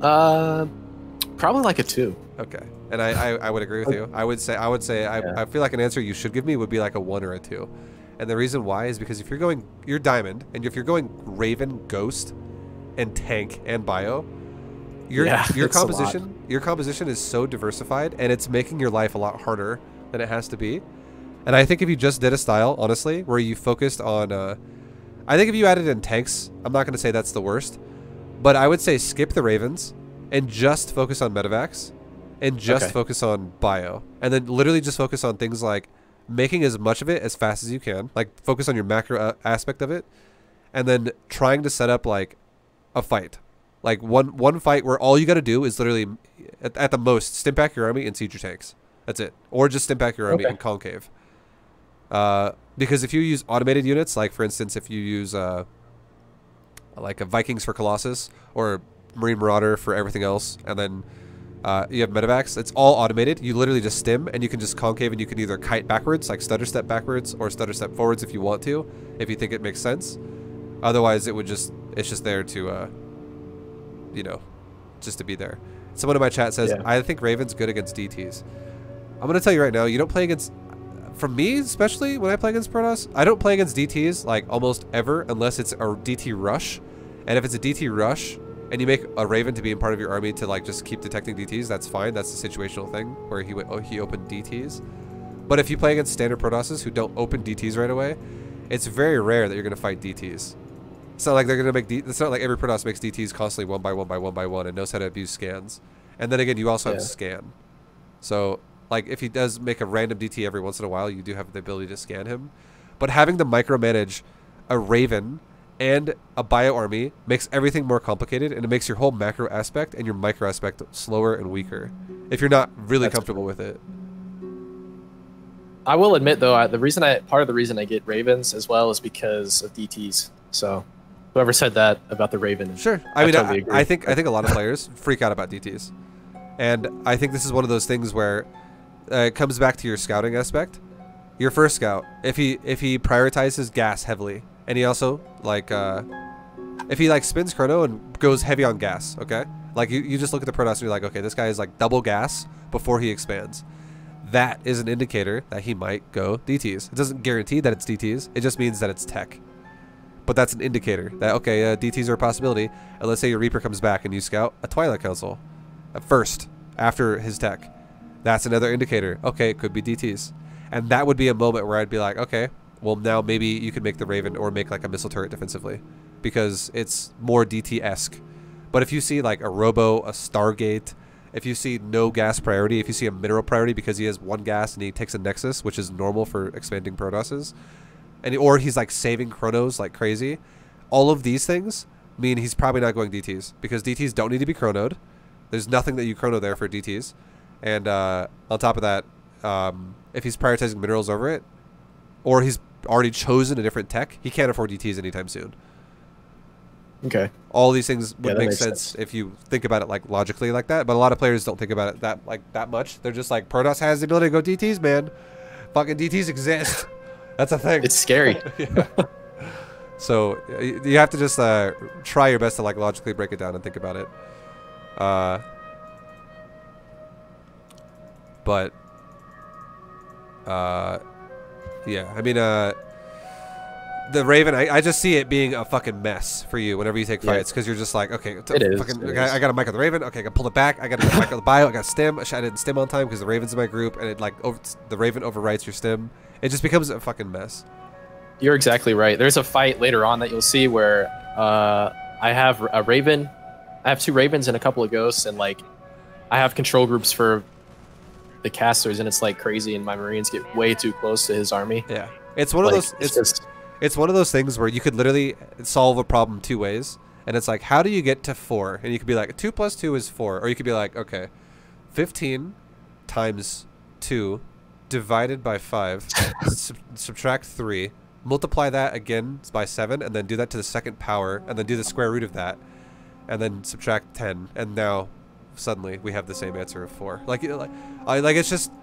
Probably like a 2. Okay, and I would agree with you. I would say I feel like an answer you should give me would be like a 1 or a 2, and the reason why is because if you're Diamond, and if you're going Raven, Ghost, and Tank and Bio, your composition is so diversified, and it's making your life a lot harder than it has to be. And I think if you just did a style, honestly, where you focused on, I think if you added in tanks, I'm not going to say that's the worst, but I would say skip the Ravens and just focus on medevacs and just focus on Bio, and then literally just focus on things like making as much of it as fast as you can, like focus on your macro aspect of it, and then trying to set up like a fight, like one fight where all you got to do is literally at the most stim pack your army and siege your tanks. That's it. Or just stim pack your army and concave. Because if you use automated units, like for instance if you use like a Vikings for Colossus or Marine Marauder for everything else, and then you have medevacs, it's all automated. You literally just stim and you can just concave, and you can either kite backwards, like stutter step backwards, or stutter step forwards if you want to, if you think it makes sense. Otherwise it's just there to you know, just to be there. Someone in my chat says, I think Raven's good against DTs. I'm going to tell you right now, you don't play against, for me especially when I play against Protoss, I don't play against DTs like almost ever unless it's a DT rush. And if it's a DT rush and you make a Raven to be in part of your army to like just keep detecting DTs, that's fine. That's a situational thing where he opened DTs. But if you play against standard Protosses who don't open DTs right away, it's very rare that you're going to fight DTs. It's not like they're gonna make. It's not like every Protoss makes DTs constantly 1 by 1 by 1 by 1 and knows how to abuse scans. And then again, you also have scan. So like if he does make a random DT every once in a while, you do have the ability to scan him. But having to micromanage a Raven and a Bio army makes everything more complicated, and it makes your whole macro aspect and your micro aspect slower and weaker if you're not really comfortable with it. I will admit though, part of the reason I get Ravens as well is because of DTs. So. Whoever said that about the Raven. Sure. I mean, I think a lot of players freak out about DTs. And I think this is one of those things where it comes back to your scouting aspect. Your first scout, if he prioritizes gas heavily, and he also like if he like spins chrono and goes heavy on gas, okay? Like you just look at the Protoss and you're like, okay, this guy is like double gas before he expands. That is an indicator that he might go DTs. It doesn't guarantee that it's DTs. It just means that it's tech. But that's an indicator that, okay, DTs are a possibility. And let's say your Reaper comes back and you scout a Twilight Council at first, after his tech. That's another indicator. Okay, it could be DTs. And that would be a moment where I'd be like, okay, well, now maybe you can make the Raven or make like a missile turret defensively because it's more DT-esque. But if you see like a Robo, a Stargate, if you see no gas priority, if you see a mineral priority because he has one gas and he takes a Nexus, which is normal for expanding Protosses, or he's like saving Chronos like crazy, all of these things mean he's probably not going DTs because DTs don't need to be chronoed. There's nothing that you chrono there for DTs. And on top of that, if he's prioritizing minerals over it, or he's already chosen a different tech, he can't afford DTs anytime soon. Okay. All these things would make sense if you think about it like logically like that, but a lot of players don't think about it that much. They're just like, Protoss has the ability to go DTs, man. Fucking DTs exist. That's a thing. It's scary. Yeah. So you have to just try your best to like logically break it down and think about it. But yeah, I mean, the Raven, I just see it being a fucking mess for you whenever you take fights, because you're just like, okay, I got a mic on the Raven, okay, I got to pull it back, I got a mic on the bio, I got stim, I didn't stim on time because the Raven's in my group, and it like the Raven overwrites your stim. It just becomes a fucking mess. You're exactly right. There's a fight later on that you'll see where I have a Raven, I have 2 Ravens and a couple of Ghosts, and like I have control groups for the casters, and it's like crazy, and my Marines get way too close to his army. Yeah, it's one of those. It's one of those things where you could literally solve a problem 2 ways, and it's like, how do you get to 4? And you could be like, 2 plus 2 is 4, or you could be like, okay, 15 times 2 divided by 5, subtract 3, multiply that again by 7, and then do that to the 2nd power, and then do the square root of that, and then subtract 10, and now suddenly we have the same answer of 4. It's just,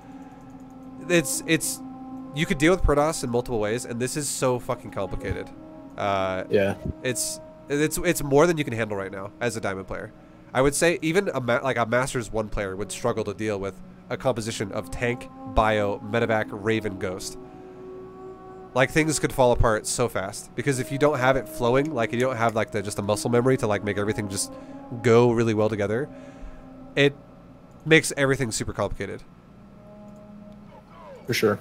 it's. You could deal with Protoss in multiple ways, and this is so fucking complicated. Yeah. It's more than you can handle right now as a Diamond player. I would say even a Masters 1 player would struggle to deal with a composition of tank, bio, medevac, Raven, Ghost. Like, things could fall apart so fast because if you don't have it flowing, like you don't have like just the muscle memory to like make everything just go really well together, it makes everything super complicated. For sure.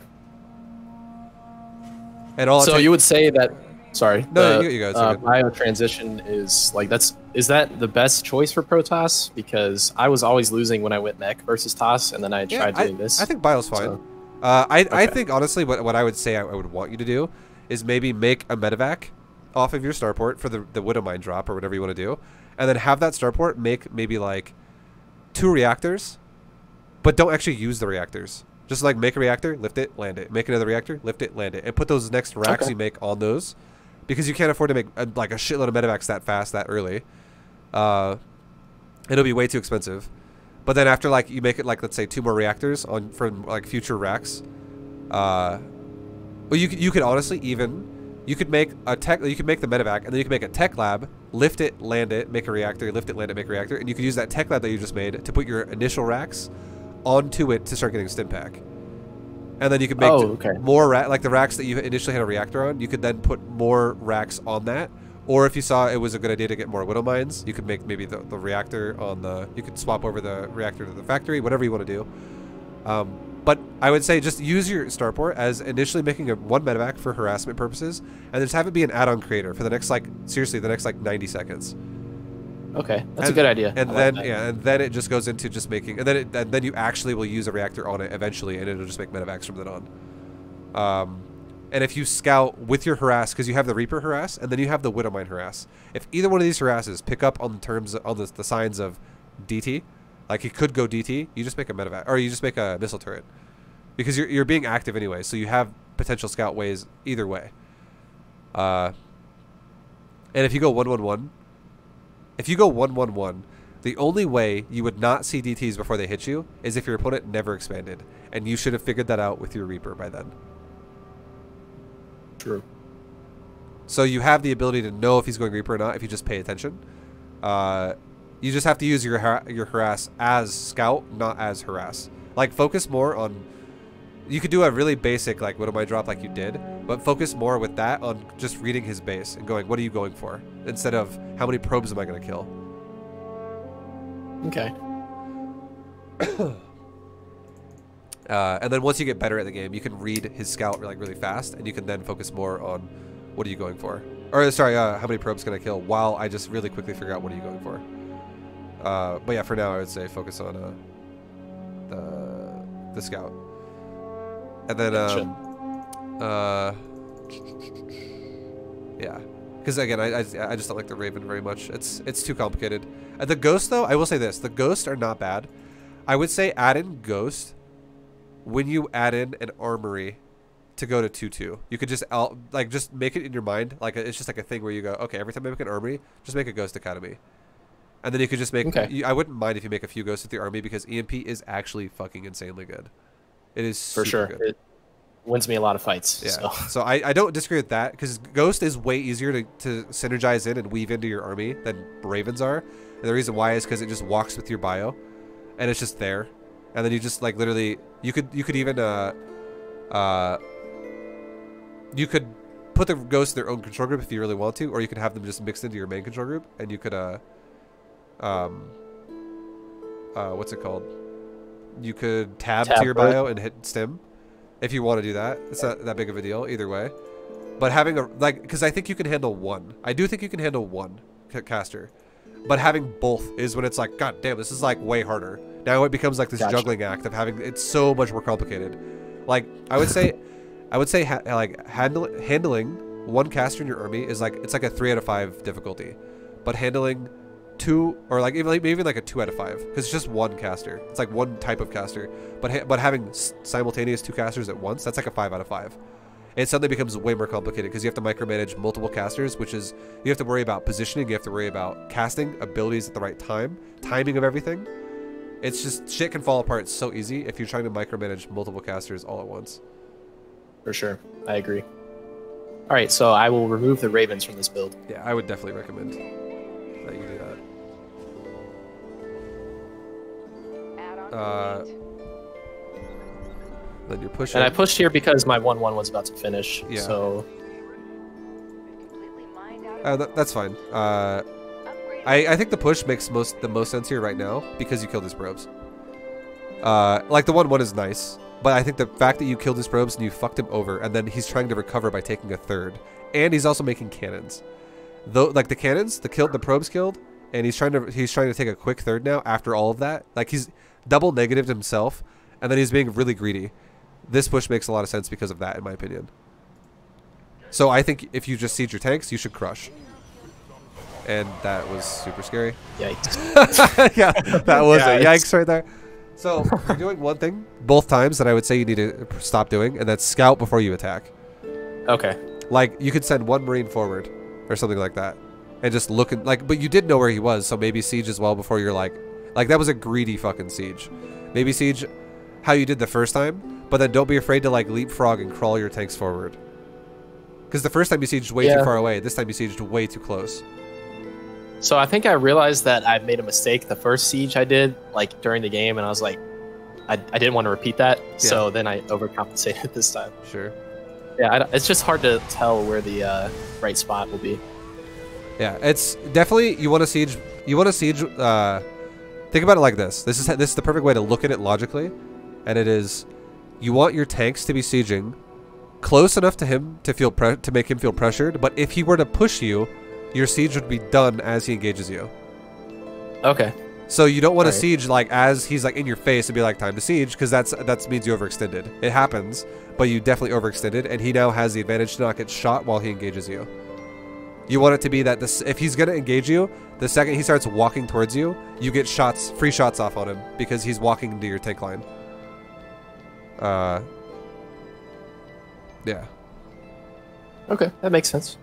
And all so you would say that, sorry, no, you guys. Bio transition is like, is that the best choice for Protoss? Because I was always losing when I went mech versus TOS, and then I tried doing this. I think Bio's fine. So, I think honestly, what I would say I would want you to do is maybe make a medevac off of your starport for the Widowmine drop or whatever you want to do, and then have that starport make maybe like 2 reactors, but don't actually use the reactors. Just like make a reactor, lift it, land it. Make another reactor, lift it, land it. And put those next racks you make on those. Because you can't afford to make like a shitload of medevacs that fast, that early. It'll be way too expensive. But then after like you make it like, let's say 2 more reactors on for like future racks. Well, you could honestly you could make a tech, you could make the medevac, and then you could make a tech lab, lift it, land it, make a reactor, lift it, land it, make a reactor. And you could use that tech lab that you just made to put your initial racks onto it to start getting stim pack, and then you could make more like the racks that you initially had a reactor on. You could then put more racks on that, or if you saw it was a good idea to get more Widow Mines, you could make maybe the reactor on the. You could swap over the reactor to the factory, whatever you want to do. But I would say just use your starport as initially making a 1 medevac for harassment purposes, and just have it be an add-on creator for the next seriously the next 90 seconds. Okay, that's a good idea. And then and then it just goes into just making, and then you actually will use a reactor on it eventually, and it'll just make medevacs from then on. And if you scout with your harass, because you have the Reaper harass, and then you have the Widowmine harass. If either one of these harasses pick up on the signs of DT, like he could go DT, you just make a medevac, or you just make a missile turret, because you're being active anyway, so you have potential scout ways either way. And if you go 1-1-1. If you go 1-1-1, The only way you would not see DTs before they hit you is if your opponent never expanded. And you should have figured that out with your Reaper by then. True. So you have the ability to know if he's going Reaper or not if you just pay attention. You just have to use your harass as scout, not as harass. Like, focus more on... You could do a really basic, like, what am I drop like you did, but focus more with that on just reading his base and going, what are you going for? Instead of, how many probes am I going to kill? Okay. And then once you get better at the game, you can read his scout like really fast, and you can then focus more on what are you going for, or sorry, how many probes can I kill? While I just really quickly figure out what are you going for. But yeah, for now I would say focus on the scout, and then yeah, because again I just don't like the Raven very much. It's too complicated. The Ghost though, I will say this: the Ghosts are not bad. I would say add in Ghost when you add in an armory to go to 2/2. You could just just make it in your mind, like it's just like a thing where you go, okay, every time I make an armory, just make a Ghost Academy, and then you could just make. Okay. I wouldn't mind if you make a few Ghosts with your army because EMP is actually fucking insanely good. It is for sure. good. It wins me a lot of fights. Yeah. So I don't disagree with that because Ghost is way easier to synergize in and weave into your army than Ravens are, and the reason why is because it just walks with your bio, and it's just there, and then you just like literally you could even you could put the Ghosts in their own control group if you really want to, or you could have them just mixed into your main control group, and you could what's it called? You could tab to your bio and hit stim if you want to do that. It's not that big of a deal either way. But having a because I think you can handle one. I do think you can handle one caster, but having both is when it's like, god damn, this is like way harder. Now it becomes like this juggling act of having it's so much more complicated. Like I would say like handling one caster in your army is like it's like a 3 out of 5 difficulty, but handling 2 or like even like a 2 out of 5 because it's just one caster. It's like one type of caster, but having simultaneous 2 casters at once, that's like a 5 out of 5. It suddenly becomes way more complicated because you have to micromanage multiple casters, which is you have to worry about positioning, you have to worry about casting abilities at the right time, timing of everything. It's just shit can fall apart so easy if you're trying to micromanage multiple casters all at once. For sure, I agree. All right, so I will remove the Ravens from this build. Yeah, I would definitely recommend that you do that. Then you push. And I pushed here because my 1/1 was about to finish. Yeah. So. That's fine. I think the push makes the most sense here right now because you killed his probes. Like the 1/1 is nice, but I think the fact that you killed his probes and you fucked him over, and then he's trying to recover by taking a third, and he's also making cannons. Though, like the cannons, the probes killed, and he's trying to take a quick third now after all of that. Like he's double negatived himself, and then he's being really greedy. This push makes a lot of sense because of that, in my opinion. So I think if you just siege your tanks, you should crush. And that was super scary. Yikes. Yeah, that was a yikes right there. So you're doing one thing both times that I would say you need to stop doing, and that's scout before you attack. Okay. Like you could send one Marine forward or something like that, and just look like. But you did know where he was, so maybe siege as well before you're like that was a greedy fucking siege. Maybe siege how you did the first time, but then don't be afraid to like leapfrog and crawl your tanks forward. Because the first time you sieged way too far away, this time you sieged way too close. So I think I realized that I made a mistake the first siege I did, like during the game, and I was like, I didn't want to repeat that. Yeah. So then I overcompensated this time. Sure. Yeah, it's just hard to tell where the right spot will be. Yeah, it's definitely you want to siege. You want to siege. Think about it like this. This is the perfect way to look at it logically, and it is, you want your tanks to be sieging close enough to him to make him feel pressured. But if he were to push you, your siege would be done as he engages you. Okay. So you don't want to siege like as he's like in your face and be like time to siege, because that means you overextended. It happens, but you definitely overextended, and he now has the advantage to not get shot while he engages you. You want it to be that if he's gonna engage you, the second he starts walking towards you, you get free shots off on him because he's walking into your tank line. Yeah. Okay, that makes sense.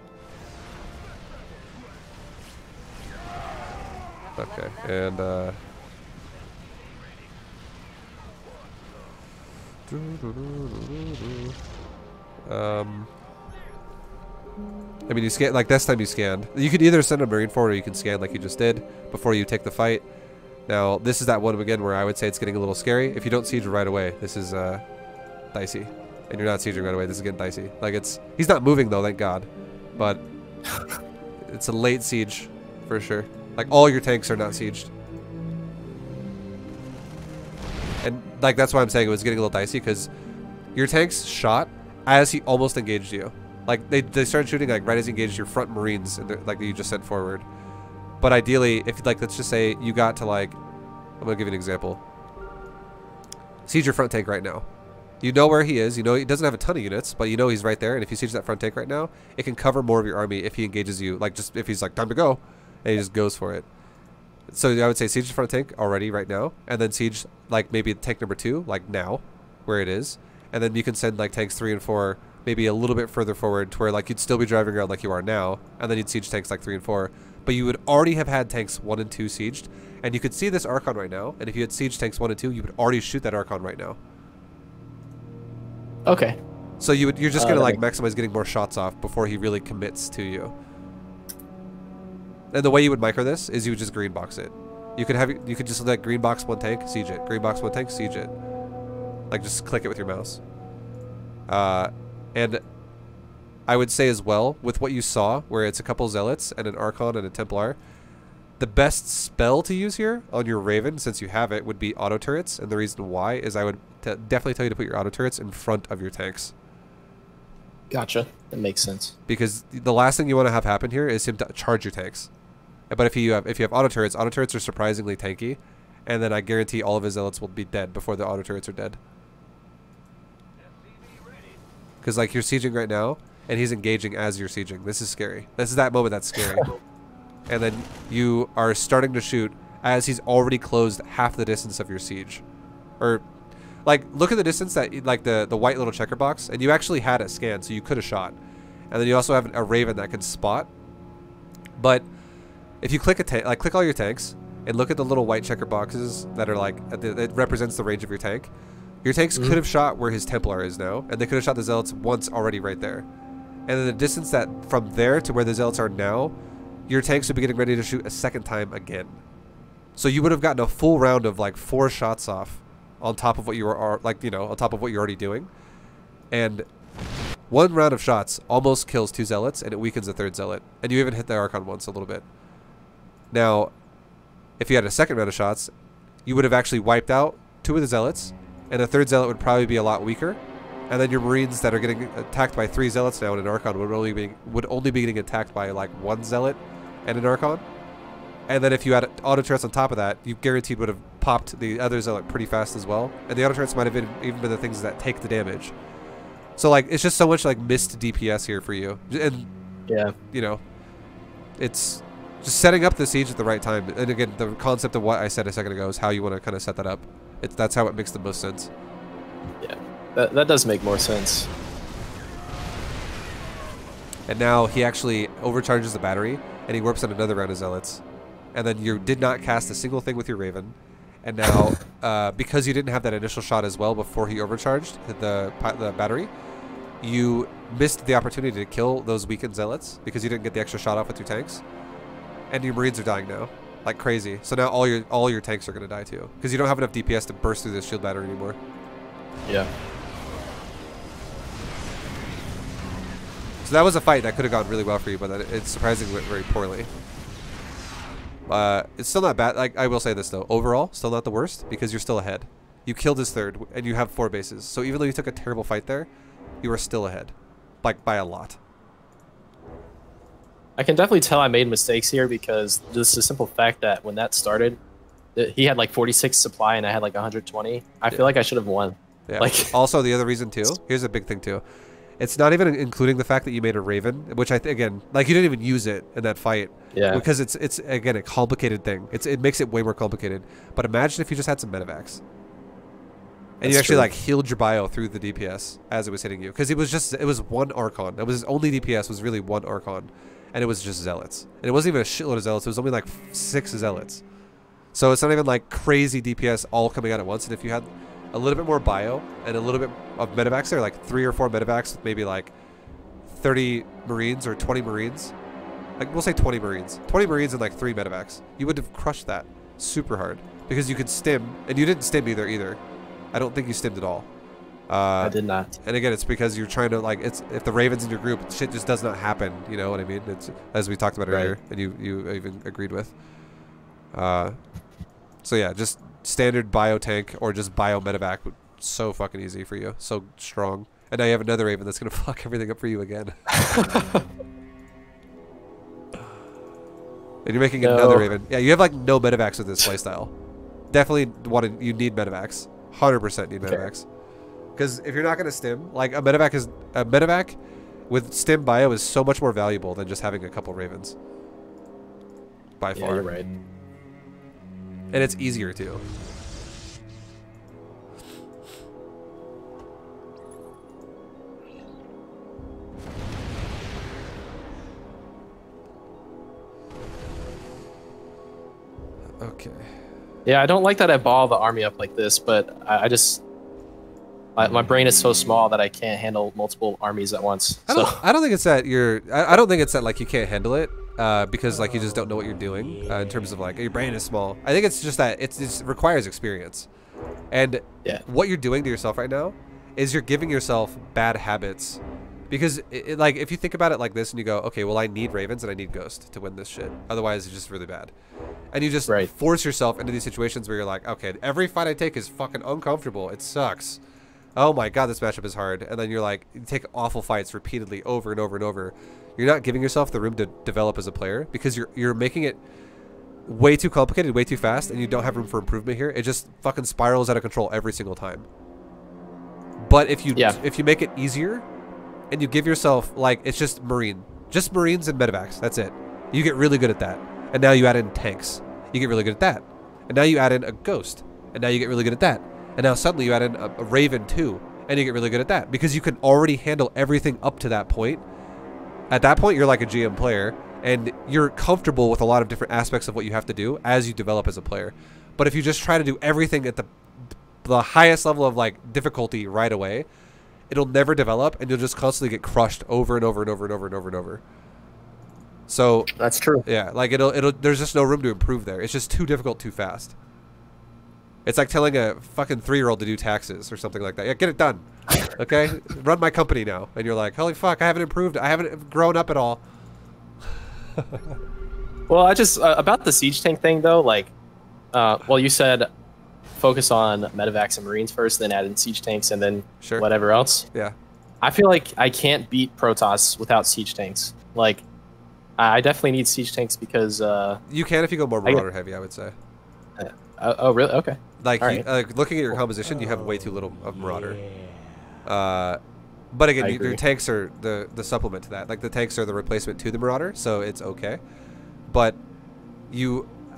Okay, and I mean, you scan like this time you scanned. You could either send a Marine forward or you can scan like you just did before you take the fight. Now, this is that one again where I would say it's getting a little scary. If you don't siege right away, this is dicey. And you're not sieging right away, this is getting dicey. Like he's not moving though, thank God. But it's a late siege for sure. Like all your tanks are not sieged. And like that's why I'm saying it was getting a little dicey, because your tanks shot as he almost engaged you. Like they started shooting like right as he engaged your front Marines, and like you just sent forward. But ideally, if like let's just say you got to like, I'm gonna give you an example. Siege your front tank right now. You know where he is. You know he doesn't have a ton of units, but you know he's right there. And if you siege that front tank right now, it can cover more of your army if he engages you. Like just if he's like time to go, and he just goes for it. So I would say siege the front tank already right now, and then siege like maybe tank number 2 like now, where it is, and then you can send like tanks 3 and 4 maybe a little bit further forward to where like you'd still be driving around like you are now, and then you'd siege tanks like 3 and 4, but you would already have had tanks 1 and 2 sieged, and you could see this Archon right now, and if you had sieged tanks 1 and 2, you would already shoot that Archon right now. Okay. So you're just gonna like maximize getting more shots off before he really commits to you. And the way you would micro this is you would just green box it. You could just like green box 1 tank, siege it. Green box 1 tank, siege it. Like just click it with your mouse. And I would say as well, with what you saw, where it's a couple Zealots and an Archon and a Templar, the best spell to use here on your Raven, since you have it, would be auto turrets. And the reason why is I would definitely tell you to put your auto turrets in front of your tanks. Gotcha. That makes sense. Because the last thing you want to have happen here is him to charge your tanks. But if you have auto turrets are surprisingly tanky, and then I guarantee all of his Zealots will be dead before the auto turrets are dead. Because like you're sieging right now, and he's engaging as you're sieging. This is scary. This is that moment that's scary. And then you are starting to shoot as he's already closed half the distance of your siege. Or like look at the distance that like the white little checker box, and you actually had it scanned, so you could have shot. And then you also have a Raven that can spot. But if you click click all your tanks and look at the little white checker boxes that are like it represents the range of your tank. Your tanks could have shot where his Templar is now, and they could have shot the Zealots once already right there. And then the distance that from there to where the Zealots are now, your tanks would be getting ready to shoot a second time again. So you would have gotten a full round of like 4 shots off on top of what you were on top of what you're already doing. And 1 round of shots almost kills 2 Zealots, and it weakens the 3rd Zealot. And you even hit the Archon once a little bit. Now, if you had a second round of shots, you would have actually wiped out 2 of the Zealots, and the 3rd Zealot would probably be a lot weaker. And then your Marines that are getting attacked by 3 Zealots now and an Archon would only be getting attacked by like 1 Zealot and an Archon. And then if you had auto turrets on top of that, you guaranteed would have popped the other Zealot pretty fast as well. And the auto turrets might have even been the things that take the damage. So like it's just so much like missed DPS here for you. And yeah, you know, it's just setting up the siege at the right time. And again, the concept of what I said a second ago is how you want to kind of set that up. That's how it makes the most sense. Yeah, that does make more sense. And now he actually overcharges the battery, and he warps on another round of Zealots. And then you did not cast a single thing with your Raven. And now, because you didn't have that initial shot as well before he overcharged the battery, you missed the opportunity to kill those weakened Zealots because you didn't get the extra shot off with your tanks. And your Marines are dying now. Like crazy. So now all your tanks are going to die too. Because you don't have enough DPS to burst through this shield battery anymore. Yeah. So that was a fight that could have gone really well for you, but it surprisingly went very poorly. It's still not bad. Like I will say this though. Overall, still not the worst because you're still ahead. You killed his 3rd and you have 4 bases. So even though you took a terrible fight there, you are still ahead. Like by a lot. I can definitely tell I made mistakes here because just the simple fact that when that started, he had like 46 supply and I had like 120. I feel like I should have won. Yeah. Like also, the other reason too, here's a big thing too. It's not even including the fact that you made a Raven, which again, like you didn't even use it in that fight. Yeah. Because it's again a complicated thing. It makes it way more complicated. But imagine if you just had some medevacs. And you actually like healed your bio through the DPS as it was hitting you. Because it was 1 Archon. That was his only DPS was really 1 Archon. and it was just zealots. And it wasn't even a shitload of zealots. It was only like 6 zealots. So it's not even like crazy DPS all coming out at once. And if you had a little bit more bio and a little bit of medevacs there, like 3 or 4 medevacs with maybe like 30 Marines or 20 Marines, like we'll say 20 Marines. 20 Marines and like 3 medevacs. You would have crushed that super hard because you could stim, and you didn't stim either. I don't think you stimmed at all. I did not. And again, it's because you're trying to like, it's if the Ravens in your group, shit just does not happen. You know what I mean? It's as we talked about earlier, and you even agreed with. So yeah, just standard bio tank or just bio medevac, so fucking easy for you, so strong. And now you have another Raven that's gonna fuck everything up for you again. And you're making another Raven. Yeah, you have like no medevacs with this playstyle. Definitely you need medevacs. 100% need medevacs. Because if you're not gonna stim, like a medevac with stim bio is so much more valuable than just having a couple Ravens. By far. Yeah, you're right. And it's easier too. Okay. Yeah, I don't like that I ball the army up like this, but I just my brain is so small that I can't handle multiple armies at once. I don't think it's that I don't think it's that like you can't handle it because like you just don't know what you're doing in terms of like your brain is small. I think it's just that it requires experience, and what you're doing to yourself right now is you're giving yourself bad habits. Because, like, if you think about it like this and you go, okay, well, I need Ravens and I need Ghost to win this shit. Otherwise, it's just really bad. And you just force yourself into these situations where you're like, okay, every fight I take is fucking uncomfortable. It sucks. Oh my god, this matchup is hard. And then you're like, you take awful fights repeatedly over and over and over. You're not giving yourself the room to develop as a player because you're making it way too complicated, way too fast, and you don't have room for improvement here. It just fucking spirals out of control every single time. But if you make it easier, and you give yourself, like, it's just Marines and medevacs. That's it. You get really good at that. And now you add in tanks. You get really good at that. And now you add in a Ghost. And now you get really good at that. And now suddenly you add in a Raven too. And you get really good at that. Because you can already handle everything up to that point. At that point, you're like a GM player. And you're comfortable with a lot of different aspects of what you have to do as you develop as a player. But if you just try to do everything at the highest level of, like, difficulty right away, it'll never develop, and you'll just constantly get crushed over and over and over and over and over and over. So that's true. Yeah, like there's just no room to improve there. It's just too difficult too fast. It's like telling a fucking 3-year-old to do taxes or something like that. Yeah, get it done. Okay? Run my company now. And you're like, holy fuck, I haven't improved. I haven't grown up at all. Well, I just about the siege tank thing though, like well, you said focus on medevacs and Marines first, then add in siege tanks, and then whatever else. Yeah. I feel like I can't beat Protoss without siege tanks. Like, I definitely need siege tanks because... you can if you go more Marauder heavy, I would say. Oh, really? Okay. Like, looking at your composition, you have way too little of Marauder. But again, your tanks are the supplement to that. Like, the tanks are the replacement to the Marauder, so it's okay. But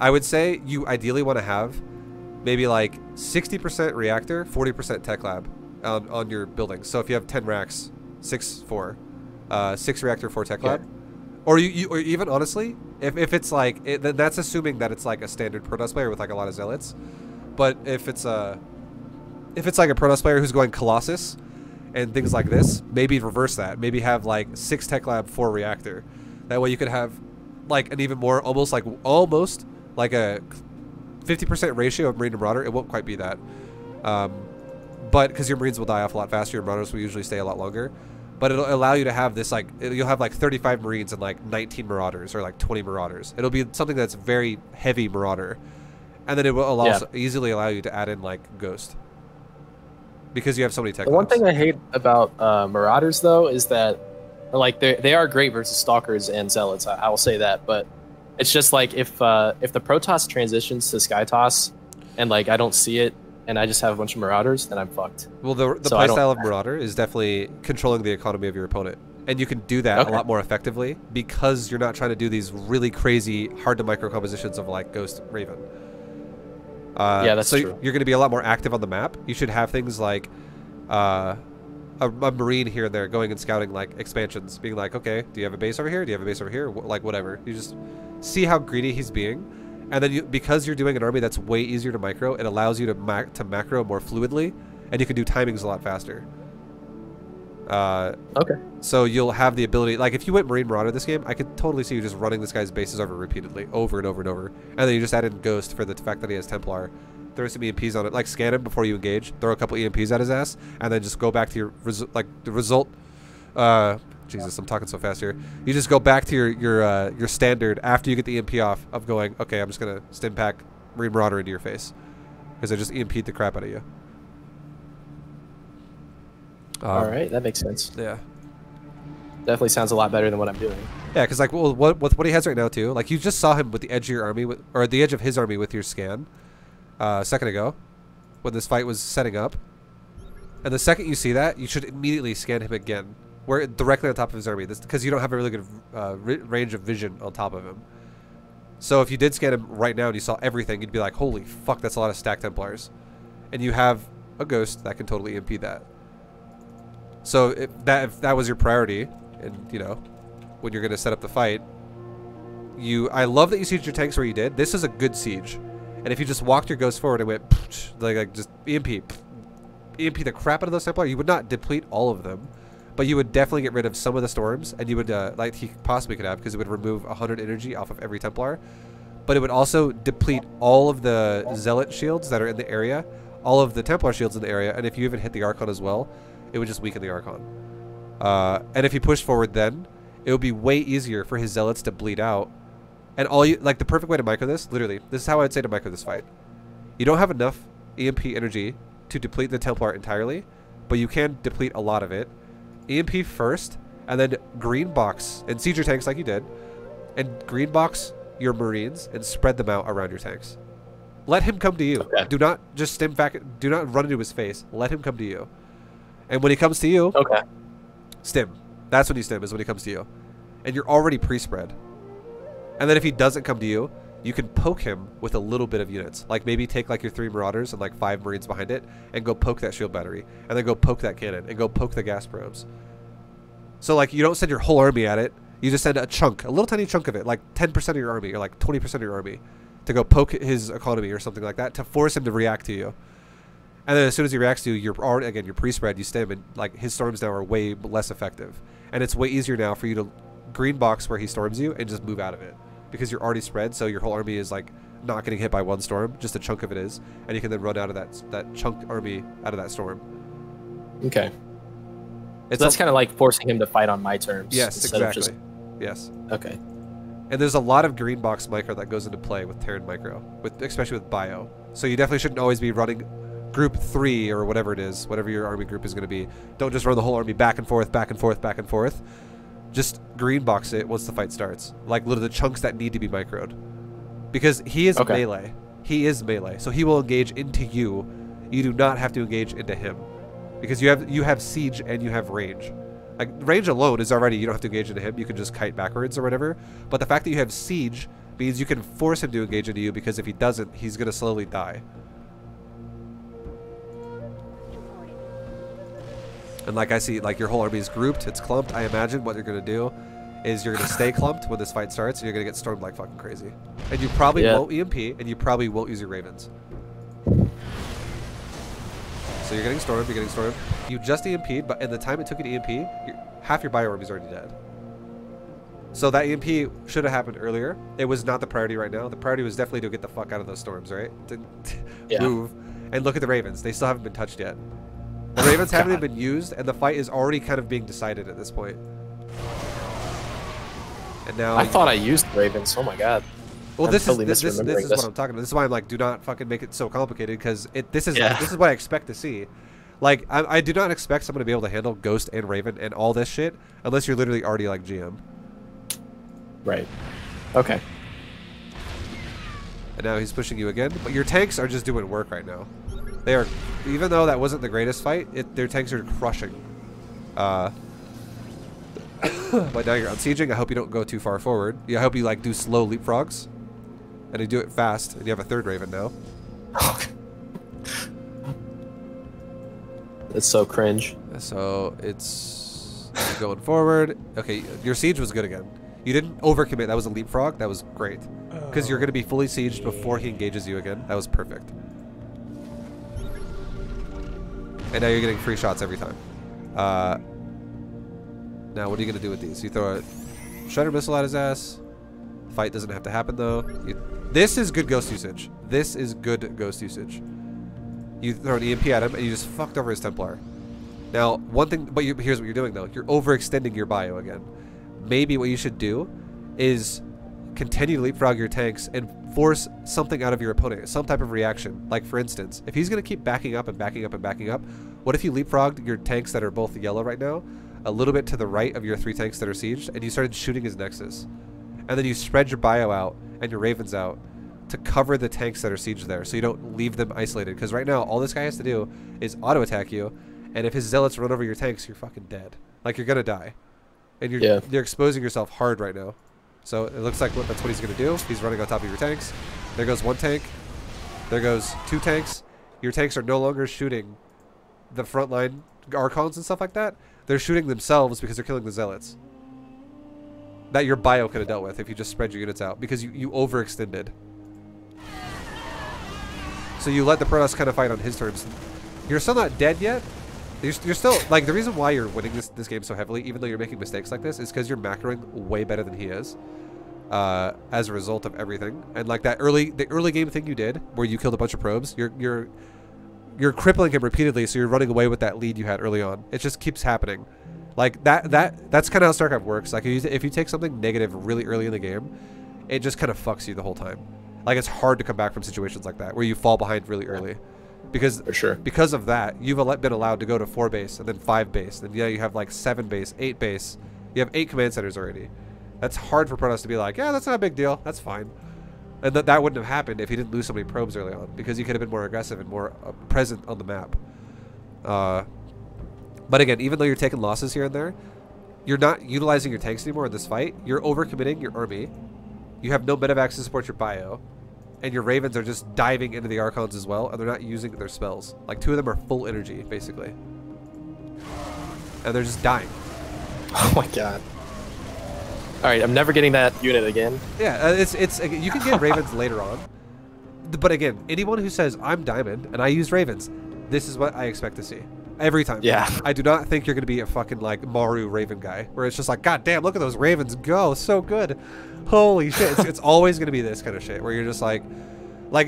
I would say you ideally want to have maybe like 60% reactor, 40% tech lab on your buildings. So if you have 10 racks, 6 reactor, 4 tech lab, or or even honestly, if it's like then that's assuming that it's like a standard Protoss player with like a lot of zealots. But if it's like a Protoss player who's going Colossus and things like this, maybe reverse that. Maybe have like 6 tech lab, 4 reactor. That way you could have like an even more almost like a 50% ratio of Marine to Marauder. It won't quite be that. But because your Marines will die off a lot faster, your Marauders will usually stay a lot longer. But it'll allow you to have this, like, you'll have like 35 Marines and like 19 Marauders or like 20 Marauders. It'll be something that's very heavy Marauder. And then it will also easily allow you to add in like Ghost. Because you have so many tech. One thing I hate about Marauders though is that like they are great versus Stalkers and Zealots. I will say that, but it's just like if the Protoss transitions to Skytoss and like I don't see it and I just have a bunch of Marauders, then I'm fucked. Well, the playstyle of Marauder is definitely controlling the economy of your opponent. And you can do that a lot more effectively because you're not trying to do these really crazy, hard to micro compositions of like Ghost Raven. Yeah, that's true. You're going to be a lot more active on the map. You should have things like a Marine here and there going and scouting like expansions, being like, okay, do you have a base over here? Do you have a base over here? Like whatever. You just see how greedy he's being, and then because you're doing an army that's way easier to micro, it allows you to macro more fluidly, and you can do timings a lot faster. Okay. So you'll have the ability, like if you went Marine Marauder this game, I could totally see you just running this guy's bases over repeatedly, over and over and over, and then you just add in Ghost for the fact that he has Templar. Throw some EMPs on it, like scan him before you engage, throw a couple EMPs at his ass, and then just go back to your the result. Jesus, I'm talking so fast here. You just go back to your standard after you get the EMP off of going, okay, I'm just gonna stim pack Marine Marauder into your face because I just EMP'd the crap out of you. All right, that makes sense. Yeah. Definitely sounds a lot better than what I'm doing. Yeah, because like with what he has right now too, like you just saw him with the edge of your army, or the edge of his army with your scan. A second ago, when this fight was setting up, and the second you see that, you should immediately scan him again, where directly on top of his army, because you don't have a really good range of vision on top of him. So if you did scan him right now and you saw everything, you'd be like, holy fuck, that's a lot of stacked Templars, and you have a Ghost that can totally impede that. So if that was your priority, and you know, when you're gonna set up the fight, I love that you sieged your tanks where you did. This is a good siege. And if you just walked your Ghost forward and went, like just EMP the crap out of those Templar, you would not deplete all of them, but you would definitely get rid of some of the storms, and you would, like he possibly could have, because it would remove 100 energy off of every Templar, but it would also deplete all of the Zealot shields that are in the area, all of the Templar shields in the area, and if you even hit the Archon as well, it would just weaken the Archon. And if you push forward then, it would be way easier for his Zealots to bleed out. And like the perfect way to micro this, literally, this is how I'd say to micro this fight. You don't have enough EMP energy to deplete the Templar entirely, but you can deplete a lot of it. EMP first, and then green box, and siege your tanks like you did, and green box your Marines, and spread them out around your tanks. Let him come to you. Okay. Do not just stim back, do not run into his face. Let him come to you. And when he comes to you, okay, stim. That's when you stim, is when he comes to you. And you're already pre-spread. And then if he doesn't come to you, you can poke him with a little bit of units. Like maybe take like your 3 Marauders and like 5 Marines behind it, and go poke that shield battery, and then go poke that cannon, and go poke the gas probes. So like you don't send your whole army at it, you just send a chunk, a little tiny chunk of it, like 10% of your army, or like 20% of your army, to go poke his economy or something like that, to force him to react to you. And then as soon as he reacts to you, you're already, again, you're pre-spread, you stim, and like his storms now are way less effective. And it's way easier now for you to green box where he storms you and just move out of it, because you're already spread, so your whole army is like not getting hit by one storm, just a chunk of it is, and you can then run out of that chunk army out of that storm. Okay. So that's kind of like forcing him to fight on my terms. Yes, exactly. Yes. Okay. And there's a lot of green box micro that goes into play with Terran micro, especially with bio. So you definitely shouldn't always be running group 3 or whatever it is, whatever your army group is going to be. Don't just run the whole army back and forth, back and forth, back and forth. Just green box it once the fight starts. Like literally the chunks that need to be microed. Because he is melee. He is melee. So he will engage into you. You do not have to engage into him. Because you have siege and you have range. Like range alone is already, you don't have to engage into him. You can just kite backwards or whatever. But the fact that you have siege means you can force him to engage into you, because if he doesn't, he's going to slowly die. And like I see, like your whole army is grouped, it's clumped. I imagine what you're going to do is you're going to stay clumped when this fight starts, and you're going to get stormed like fucking crazy. And you probably won't EMP, and you probably won't use your Ravens. So you're getting stormed, you're getting stormed. You just EMP'd, but in the time it took you to EMP, half your bio army is already dead. So that EMP should have happened earlier. It was not the priority right now. The priority was definitely to get the fuck out of those storms, right? To move. And look at the Ravens. They still haven't been touched yet. The Ravens haven't even been used, and the fight is already kind of being decided at this point. And now I thought I used Ravens. Oh my god. Well, this is what I'm talking about. This is why I'm like, do not fucking make it so complicated, because this is what I expect to see. Like, I do not expect someone to be able to handle Ghost and Raven and all this shit unless you're literally already like GM. Right. Okay. And now he's pushing you again, but your tanks are just doing work right now. They are, even though that wasn't the greatest fight, their tanks are crushing. But now you're unsieging. I hope you don't go too far forward. Yeah, I hope you like do slow leapfrogs, and you do it fast. And you have a 3rd Raven now. It's so cringe. So it's going forward. Okay, your siege was good again. You didn't overcommit. That was a leapfrog. That was great. Because you're going to be fully sieged before he engages you again. That was perfect. And now you're getting free shots every time. Now what are you going to do with these? You throw a Shredder Missile at his ass. Fight doesn't have to happen though. This is good ghost usage. This is good ghost usage. You throw an EMP at him and you just fucked over his Templar. Now, one thing, but here's what you're doing though. You're overextending your bio again. Maybe what you should do is continue to leapfrog your tanks and force something out of your opponent, some type of reaction. Like for instance, if he's going to keep backing up and backing up and backing up, what if you leapfrogged your tanks that are both yellow right now a little bit to the right of your 3 tanks that are sieged and you started shooting his Nexus? And then you spread your bio out and your Ravens out to cover the tanks that are sieged there so you don't leave them isolated. Because right now, all this guy has to do is auto-attack you, and if his Zealots run over your tanks, you're fucking dead. Like, you're going to die. And you're exposing yourself hard right now. So it looks like that's what he's going to do. He's running on top of your tanks. There goes 1 tank. There goes 2 tanks. Your tanks are no longer shooting the frontline Archons and stuff like that. They're shooting themselves because they're killing the Zealots. That your bio could have dealt with if you just spread your units out. Because you overextended. So you let the Protoss kind of fight on his terms. You're still not dead yet. You're still, like, the reason why you're winning this game so heavily, even though you're making mistakes like this, is because you're macroing way better than he is. As a result of everything. And like the early game thing you did, where you killed a bunch of probes, you're crippling him repeatedly, so you're running away with that lead you had early on. It just keeps happening. Like that's kind of how StarCraft works. Like if you take something negative really early in the game, it just kind of fucks you the whole time. Like it's hard to come back from situations like that where you fall behind really early. Because for sure, because of that, you've been allowed to go to 4 base and then 5 base, and yeah, you have like 7 base, 8 base. You have 8 command centers already. That's hard for Protoss to be like, yeah, that's not a big deal. That's fine. And that wouldn't have happened if he didn't lose so many probes early on, because he could have been more aggressive and more present on the map. But again, even though you're taking losses here and there, you're not utilizing your tanks anymore in this fight. You're overcommitting your army. You have no medevacs to support your bio. And your Ravens are just diving into the Archons as well, and they're not using their spells. Like 2 of them are full energy, basically. And they're just dying. Oh my god. Alright, I'm never getting that unit again. Yeah, you can get Ravens later on. But again, anyone who says, I'm Diamond, and I use Ravens, this is what I expect to see. Every time. Yeah. I do not think you're going to be a fucking, like, Maru Raven guy, where it's just like, god damn, look at those Ravens go, so good. Holy shit. It's always going to be this kind of shit, where you're just like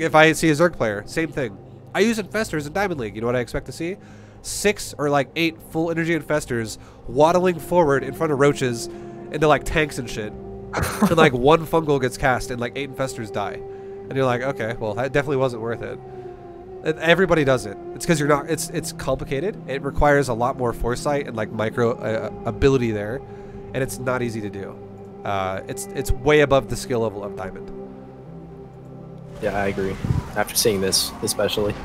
if I see a Zerg player, same thing. I use Infestors in Diamond League. You know what I expect to see? 6 or like 8 full energy Infestors waddling forward in front of roaches into like tanks and shit. And like 1 fungal gets cast and like 8 Infestors die. And you're like, okay, well, that definitely wasn't worth it. Everybody does it. It's because you're not, it's complicated. It requires a lot more foresight and like micro ability there. And it's not easy to do. It's way above the skill level of Diamond. Yeah, I agree. After seeing this, especially.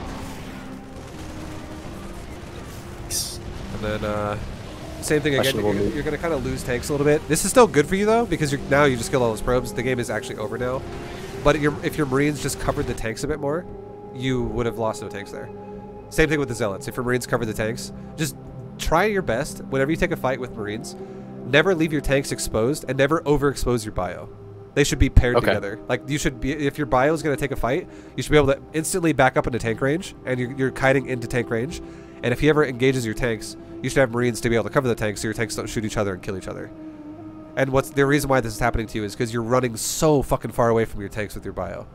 And then, same thing again. You're going to kind of lose tanks a little bit. This is still good for you though, because now you just kill all those probes. The game is actually over now. But if your Marines just covered the tanks a bit more, you would have lost no tanks there. Same thing with the Zealots. If your Marines cover the tanks, just try your best whenever you take a fight with Marines. Never leave your tanks exposed and never overexpose your bio. They should be paired together. Like you should be, if your bio is going to take a fight, you should be able to instantly back up into tank range, and you're kiting into tank range. And if he ever engages your tanks, you should have Marines to be able to cover the tanks so your tanks don't shoot each other and kill each other. And what's the reason why this is happening to you is because you're running so fucking far away from your tanks with your bio.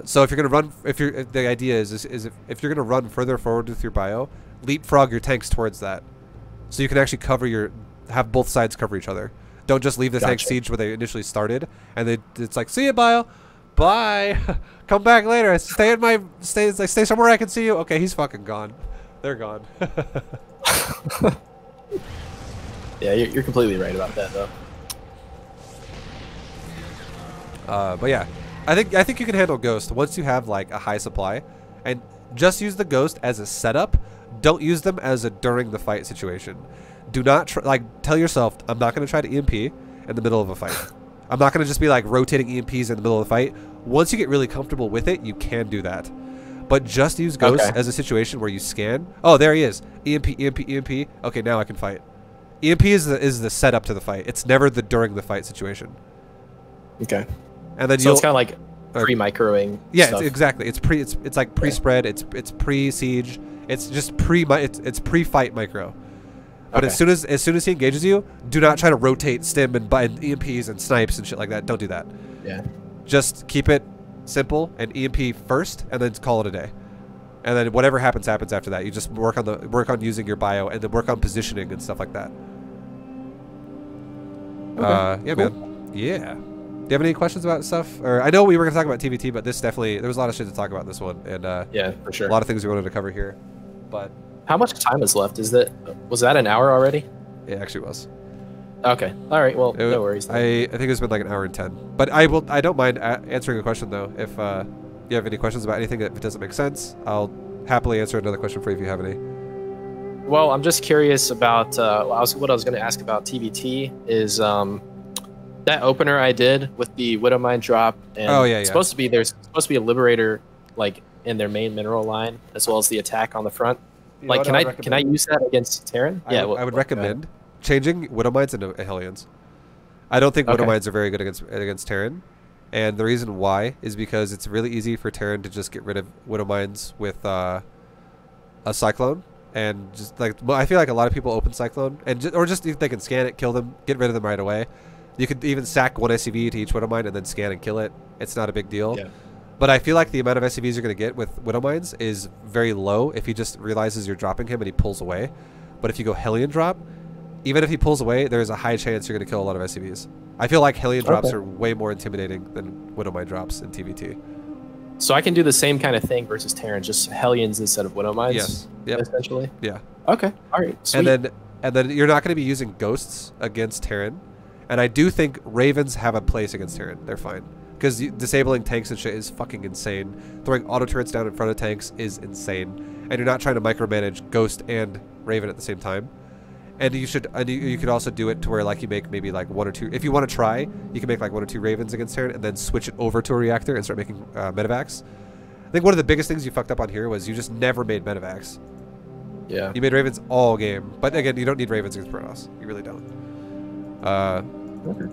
So if you're gonna run, the idea is if you're gonna run further forward with your bio, leapfrog your tanks towards that, so you can actually have both sides cover each other. Don't just leave the tank siege where they initially started, and it's like, see ya, bio, bye, come back later. Stay somewhere I can see you. Okay, he's fucking gone. They're gone. Yeah, you're completely right about that, though. But yeah, I think you can handle Ghost once you have like a high supply, and just use the Ghost as a setup. Don't use them as a during the fight situation. Do not tell yourself, I'm not going to try to EMP in the middle of a fight. I'm not going to just be like rotating EMPs in the middle of the fight. Once you get really comfortable with it, you can do that. But just use Ghost as a situation where you scan. Oh, there he is. EMP, EMP, EMP. Okay, now I can fight. EMP is the setup to the fight. It's never the during the fight situation. Okay. And then so it's kind of like pre-microing. Yeah, stuff. exactly. It's like pre-spread. It's pre-siege. It's just it's pre-fight micro. But as soon as he engages you, do not try to rotate stim and EMPs and snipes and shit like that. Don't do that. Yeah. Just keep it simple and EMP first, and then call it a day. And then whatever happens after that. You just work on using your bio, and then work on positioning and stuff like that. Okay. Yeah, cool. Man. Yeah. Do you have any questions about stuff? Or I know we were gonna talk about TVT, but this definitely there was a lot of shit to talk about in this one, and yeah, for sure. A lot of things we wanted to cover here. But how much time is left? Was that an hour already? It actually was. Okay. All right. Well, no worries. I think it's been like an hour and 10. But I don't mind answering a question though. If you have any questions about anything that doesn't make sense, I'll happily answer another question for you if you have any. Well, I'm just curious about what I was going to ask about TVT is that opener I did with the Widowmine drop. And there's supposed to be a Liberator like in their main mineral line as well as the attack on the front. Like, can I use that against Terran? I would recommend changing Widowmines into Hellions. I don't think Widowmines are very good against Terran, and the reason why is because it's really easy for Terran to just get rid of Widowmines with a Cyclone, and just like I feel like a lot of people open Cyclone or just if they can scan it, kill them, get rid of them right away. You could even sack one SCV to each Widowmine and then scan and kill it. It's not a big deal. Yeah. But I feel like the amount of SCVs you're going to get with Widowmines is very low if he just realizes you're dropping him and he pulls away. But if you go Hellion drop, even if he pulls away, there's a high chance you're going to kill a lot of SCVs. I feel like Hellion drops are way more intimidating than Widowmine drops in TVT. So I can do the same kind of thing versus Terran, just Hellions instead of Widowmines? Yes. Yep. Essentially? Yeah. Okay. All right. Sweet. And then you're not going to be using Ghosts against Terran. And I do think Ravens have a place against Terran. They're fine. Because disabling tanks and shit is fucking insane. Throwing auto turrets down in front of tanks is insane. And you're not trying to micromanage Ghost and Raven at the same time. And you could also do it to where like you make maybe like one or two. If you want to try, you can make like one or two Ravens against Terran and then switch it over to a reactor and start making medevacs. I think one of the biggest things you fucked up on here was you just never made medevacs. Yeah. You made Ravens all game. But again, you don't need Ravens against Protoss. You really don't. Okay.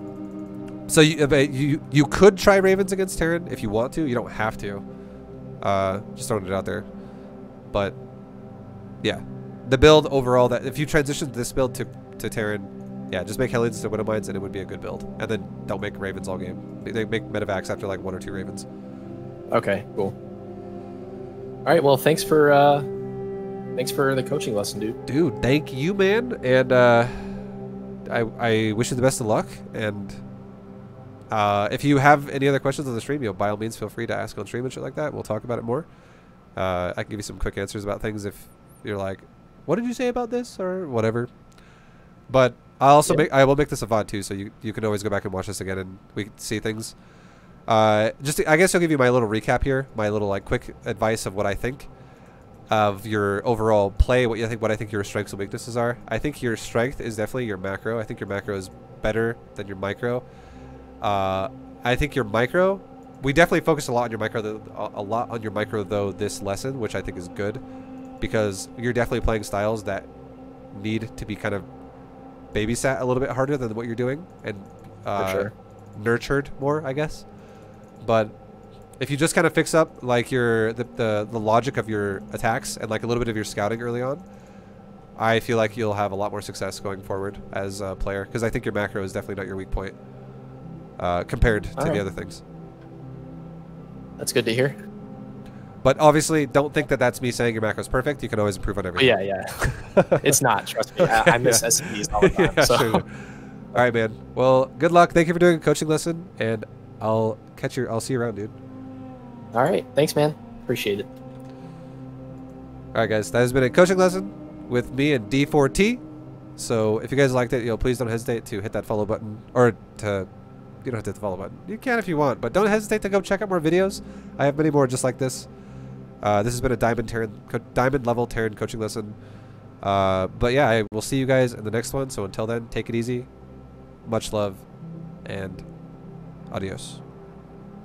So you could try Ravens against Terran if you want to. You don't have to. Just throwing it out there. But yeah, the build overall, that if you transition this build to Terran, yeah, just make Hellions to Widowmines and it would be a good build. And then don't make Ravens all game. They make medevacs after like one or two Ravens. Okay, cool. All right, well, thanks for the coaching lesson, dude. Dude, thank you, man. And I wish you the best of luck. And if you have any other questions on the stream, by all means, feel free to ask on stream and shit like that. We'll talk about it more. I can give you some quick answers about things if you're like, what did you say about this or whatever. But I will make this a VOD too, so you can always go back and watch this again and we can see things. I guess I'll give you my little recap here, my little like quick advice of what I think of your overall play, what I think your strengths and weaknesses are. I think your strength is definitely your macro. I think your macro is better than your micro. I think your micro, we definitely focused a lot on your micro though this lesson, which I think is good because you're definitely playing styles that need to be kind of babysat a little bit harder than what you're doing and nurtured more, I guess. But if you just kind of fix up like the logic of your attacks and like a little bit of your scouting early on, I feel like you'll have a lot more success going forward as a player because I think your macro is definitely not your weak point compared to the other things. That's good to hear. But obviously, don't think that that's me saying your macro is perfect. You can always improve on everything. Yeah. It's not. Trust me. I miss SCVs all the time. Yeah, so. Sure. All right, man. Well, good luck. Thank you for doing a coaching lesson, and I'll see you around, dude. All right. Thanks, man. Appreciate it. All right, guys. That has been a coaching lesson with me and D4T. So if you guys liked it, please don't hesitate to hit that follow button, or to. You don't have to hit the follow button. You can if you want, but don't hesitate to go check out more videos. I have many more just like this. This has been a diamond level Terran coaching lesson. But yeah, I will see you guys in the next one. So until then, take it easy. Much love and adios.